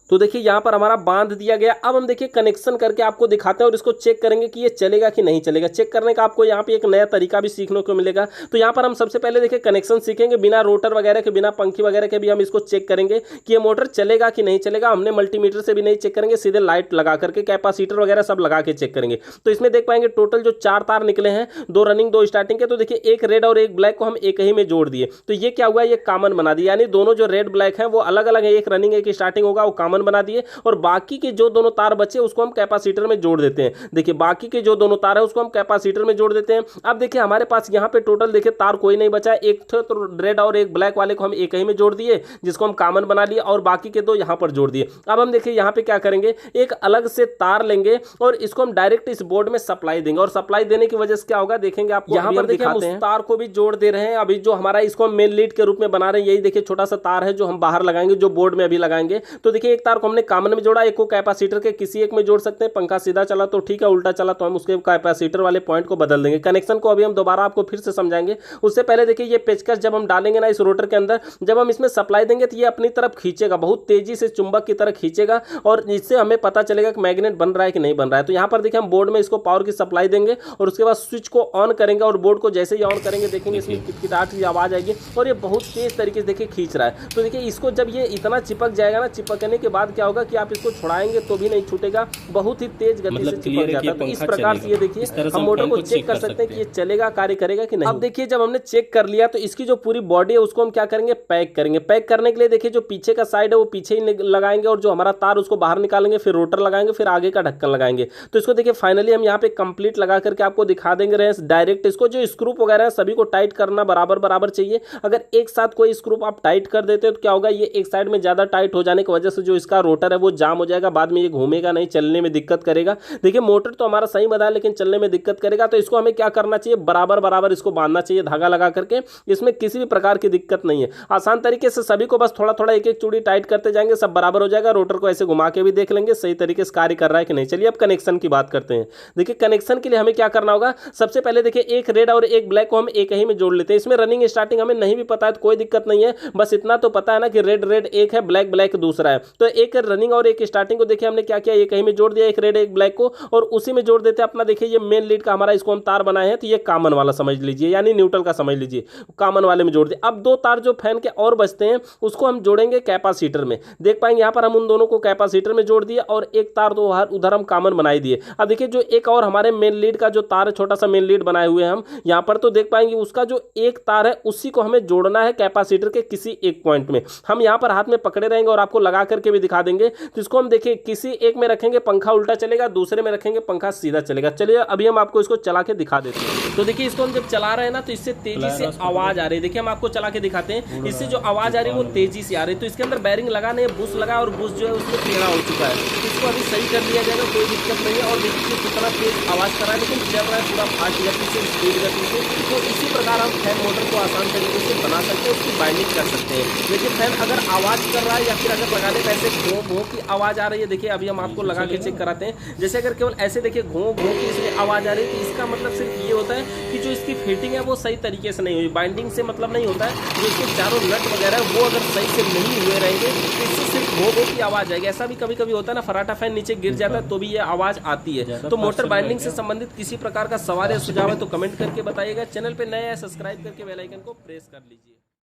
तो देखिए यहाँ पर हमारा बांध दिया गया। अब हम देखिए कनेक्शन करके आपको दिखाते हैं और इसको चेक करेंगे कि ये चलेगा कि नहीं चलेगा। चेक करने का आपको यहाँ पे एक नया तरीका भी सीखने को मिलेगा। तो यहाँ पर हम सबसे पहले देखिए कनेक्शन सीखेंगे बिना रोटर वगैरह के, बिना पंखी वगैरह के भी हम इसको चेक करेंगे कि ये मोटर चलेगा कि नहीं चलेगा। हमने मल्टीमीटर से भी नहीं चेक करेंगे, सीधे लाइट लगा करके कैपेसिटर वगैरह सब लगा के चेक करेंगे। तो इसमें देख पाएंगे टोटल जो 4 तार निकले हैं, 2 रनिंग 2 स्टार्टिंग के। तो देखिए एक रेड और एक ब्लैक को हम एक ही में जोड़ दिए, तो ये क्या हुआ, ये कॉमन बना दिया, यानी दोनों जो रेड ब्लैक है वो अलग अलग है, एक रनिंग एक स्टार्टिंग होगा, वो कॉमन बना दिए। और बाकी के जो दोनों तार बचे उसको हम कैपेसिटर में जोड़ देते हैं। देखिए बाकी के जो दोनों तार है उसको हम कैपेसिटर में जोड़ देते हैं। अब देखिए हमारे पास यहाँ पे टोटल देखिए तार कोई नहीं बचा है, एक तो रेड और एक ब्लैक वाले को हम एक ही में जोड़ दिए जिसको हम कॉमन बना लिए, और बाकी के 2 यहाँ पर जोड़ दिए। अब हम देखिए यहाँ पे क्या करेंगे, एक अलग से तार लेंगे और इसको हम डायरेक्ट इस बोर्ड में सप्लाई देंगे, और सप्लाई देने की वजह से क्या होगा देखेंगे आपको। यहाँ पर देखिए हम उस तार को भी जोड़ दे रहे हैं। अभी जो हमारा इसको हम मेन लीड के रूप में बना रहे हैं, यही देखिए छोटा सा तार है जो हम बाहर लगाएंगे, जो बोर्ड में अभी लगाएंगे। तो देखिए एक तार को हमने कॉमन में जोड़ा, एक को कैपेसिटर के किसी एक में जोड़ सकते हैं। पंखा सीधा चला तो ठीक है, उल्टा चला तो हम उसके कैपेसिटर वाले पॉइंट को बदल देंगे। कनेक्शन को अभी हम दोबारा आपको फिर से समझाएंगे। उससे पहले देखिए ये पेचकस जब हम डालेंगे ना इस रोटर के अंदर, जब हम इसमें सप्लाई देंगे तो ये अपनी तरफ खींचेगा, बहुत तेजी से चुंबक की तरह खींचेगा, और इससे हमें पता चलेगा कि मैग्नेट बन रहा है कि नहीं बन रहा है। तो यहाँ पर देखिए हम बोर्ड में इसको पावर की सप्लाई देंगे और उसके बाद स्विच को ऑन करेंगे, और बोर्ड को जैसे ही ऑन करेंगे देखेंगे इसमें किटकिटाहट की आवाज आएगी और ये बहुत तेज तरीके से देखिए खींच रहा है। तो देखिए इसको जब ये इतना चिपक जाएगा ना, चिपकने के बाद क्या होगा कि आप इसको छुड़ाएंगे तो भी नहीं छूटेगा, बहुत ही तेज गति से चिपक जाता है। तो इस प्रकार से ये देखिए हम मोटर को चेक कर सकते हैं कि ये चलेगा, कार्य करेगा कि नहीं। अब देखिए जब हमने चेक कर लिया तो इसकी जो पूरी बॉडी है उसको हम क्या करेंगे, पैक करेंगे। पैक करने के लिए देखिए जो पीछे का साइड है वो पीछे ही लगाएंगे, और जो हमारा तार उसको बाहर निकालेंगे, फिर रोटर लगाएंगे, फिर आगे का ढक्कन लगाएंगे। तो इसको देखिए फाइनली हम यहाँ पे कंप्लीट लगा करके आपको दिखा देंगे डायरेक्ट। इसको जो स्क्रू वगैरह है सभी को टाइट करना बराबर बराबर चाहिए। अगर एक साथ कोई स्क्रू आप टाइट कर देते हो तो क्या होगा, ये एक साइड में ज्यादा टाइट हो जाने की वजह से जो इसका रोटर है वो जाम हो जाएगा, बाद में ये घूमेगा नहीं, चलने में दिक्कत करेगा। देखिए मोटर तो हमारा सही बना है लेकिन चलने में दिक्कत करेगा। तो इसको हमें क्या करना चाहिए, बराबर बराबर इसको बांधना चाहिए धागा लगा करके। इसमें किसी भी प्रकार की दिक्कत नहीं है, आसान तरीके से सभी को बस थोड़ा थोड़ा एक एक चूड़ी टाइट करते जाएंगे, सब बराबर हो जाएगा। रोटर को ऐसे घुमा के भी देख लेंगे सही तरीके से कार्य कर रहा है कि नहीं। चलिए अब कनेक्शन की बात करते हैं। देखिए कनेक्शन के लिए हमें क्या करना होगा, सबसे पहले देखिए एक रेड और एक ब्लैक को हम एक ही में जोड़ लेते हैं। इसमें रनिंग स्टार्टिंग हमें नहीं भी पता है तो कोई दिक्कत नहीं है, बस इतना तो पता है ना कि रेड रेड एक है, ब्लैक ब्लैक दूसरा है। तो एक रनिंग और एक स्टार्टिंग को देखिए हमने क्या किया, एक ही में जोड़ दिया, एक रेड एक ब्लैक को, और उसी में जोड़ देते हैं अपना। देखिए ये मेन लीड का हमारा इसको हम तार बनाए हैं, तो ये कॉमन वाला समझ लीजिए, यानी न्यूट्रल का समझ लीजिए, कॉमन वाले में जोड़ दिए। अब 2 तार जो फैन के और बचते हैं उसको हम जोड़ेंगे कैपेसिटर में। देख पाएंगे यहाँ पर हम उन दोनों को कैपेसिटर में जोड़ दिए, और एक तार तो उधर हम कॉमन बनाई दिए। अब देखिए जो एक और हमारे मेन लीड का जो तार है, छोटा सा मेन लीड बनाए हुए हैं हम यहाँ पर, तो देख पाएंगे उसका जो एक तार है उसी को हमें जोड़ना है कैपेसिटर के किसी एक पॉइंट में। हम यहाँ पर हाथ में पकड़े रहेंगे और आपको लगा करके भी दिखा देंगे। तो इसको हम देखिए किसी एक में रखेंगे पंखा उल्टा चलेगा, दूसरे में रखेंगे पंखा सीधा चलेगा। चलिए अभी हम आपको इसको चला के दिखा देते हैं। तो देखिए इसको हम जब चला रहे हैं ना तो इससे तेजी से आवाज आ रही है। देखिए हम आपको चला के दिखाते हैं, इससे जो आवाज आ रही है वो तेजी से आ रही है। तो इसके अंदर बैरिंग लगा नहीं, बुश लगा, और बुश जो है उसमें टेढ़ा हो चुका है। इसको अभी सही कर लिया जाएगा, कोई दिक्कत नहीं है। और देखिए कितना तेज आवाज कर रहा है, लेकिन चल रहा है पूरा फास्ट गति से, स्पीड गति से। तो इसी प्रकार हम फैन मोटर को आसान तरीके से बना सकते हैं, उसकी बाइंडिंग कर सकते हैं। लेकिन फैन अगर आवाज कर रहा है या फिर अगर लगाने पे ऐसे घों घों की आवाज आ रही है, देखिए अभी हम आपको लगा के चेक कराते हैं। जैसे अगर केवल ऐसे देखिए घों घों की इसमें आवाज आ रही है, तो इसका मतलब सिर्फ ये होता है कि जो इसकी फिटिंग है वो सही तरीके से नहीं हुई। बाइंडिंग से मतलब नहीं होता है, जो इसके चारों नट वगैरह वो अगर सही से नहीं हुए रहेंगे तो इससे सिर्फ घों घों की आवाज आएगी। ऐसा भी कभी कभी होता है ना, फराटा फैन नीचे गिर जाता है तो भी ये आवाज आती है। तो मोटर बाइंडिंग से संबंधित किसी प्रकार का सवाल या सुझाव है तो कमेंट करके बताइएगा। चैनल पे नए हैं सब्सक्राइब करके बेल आइकन को प्रेस कर लीजिए।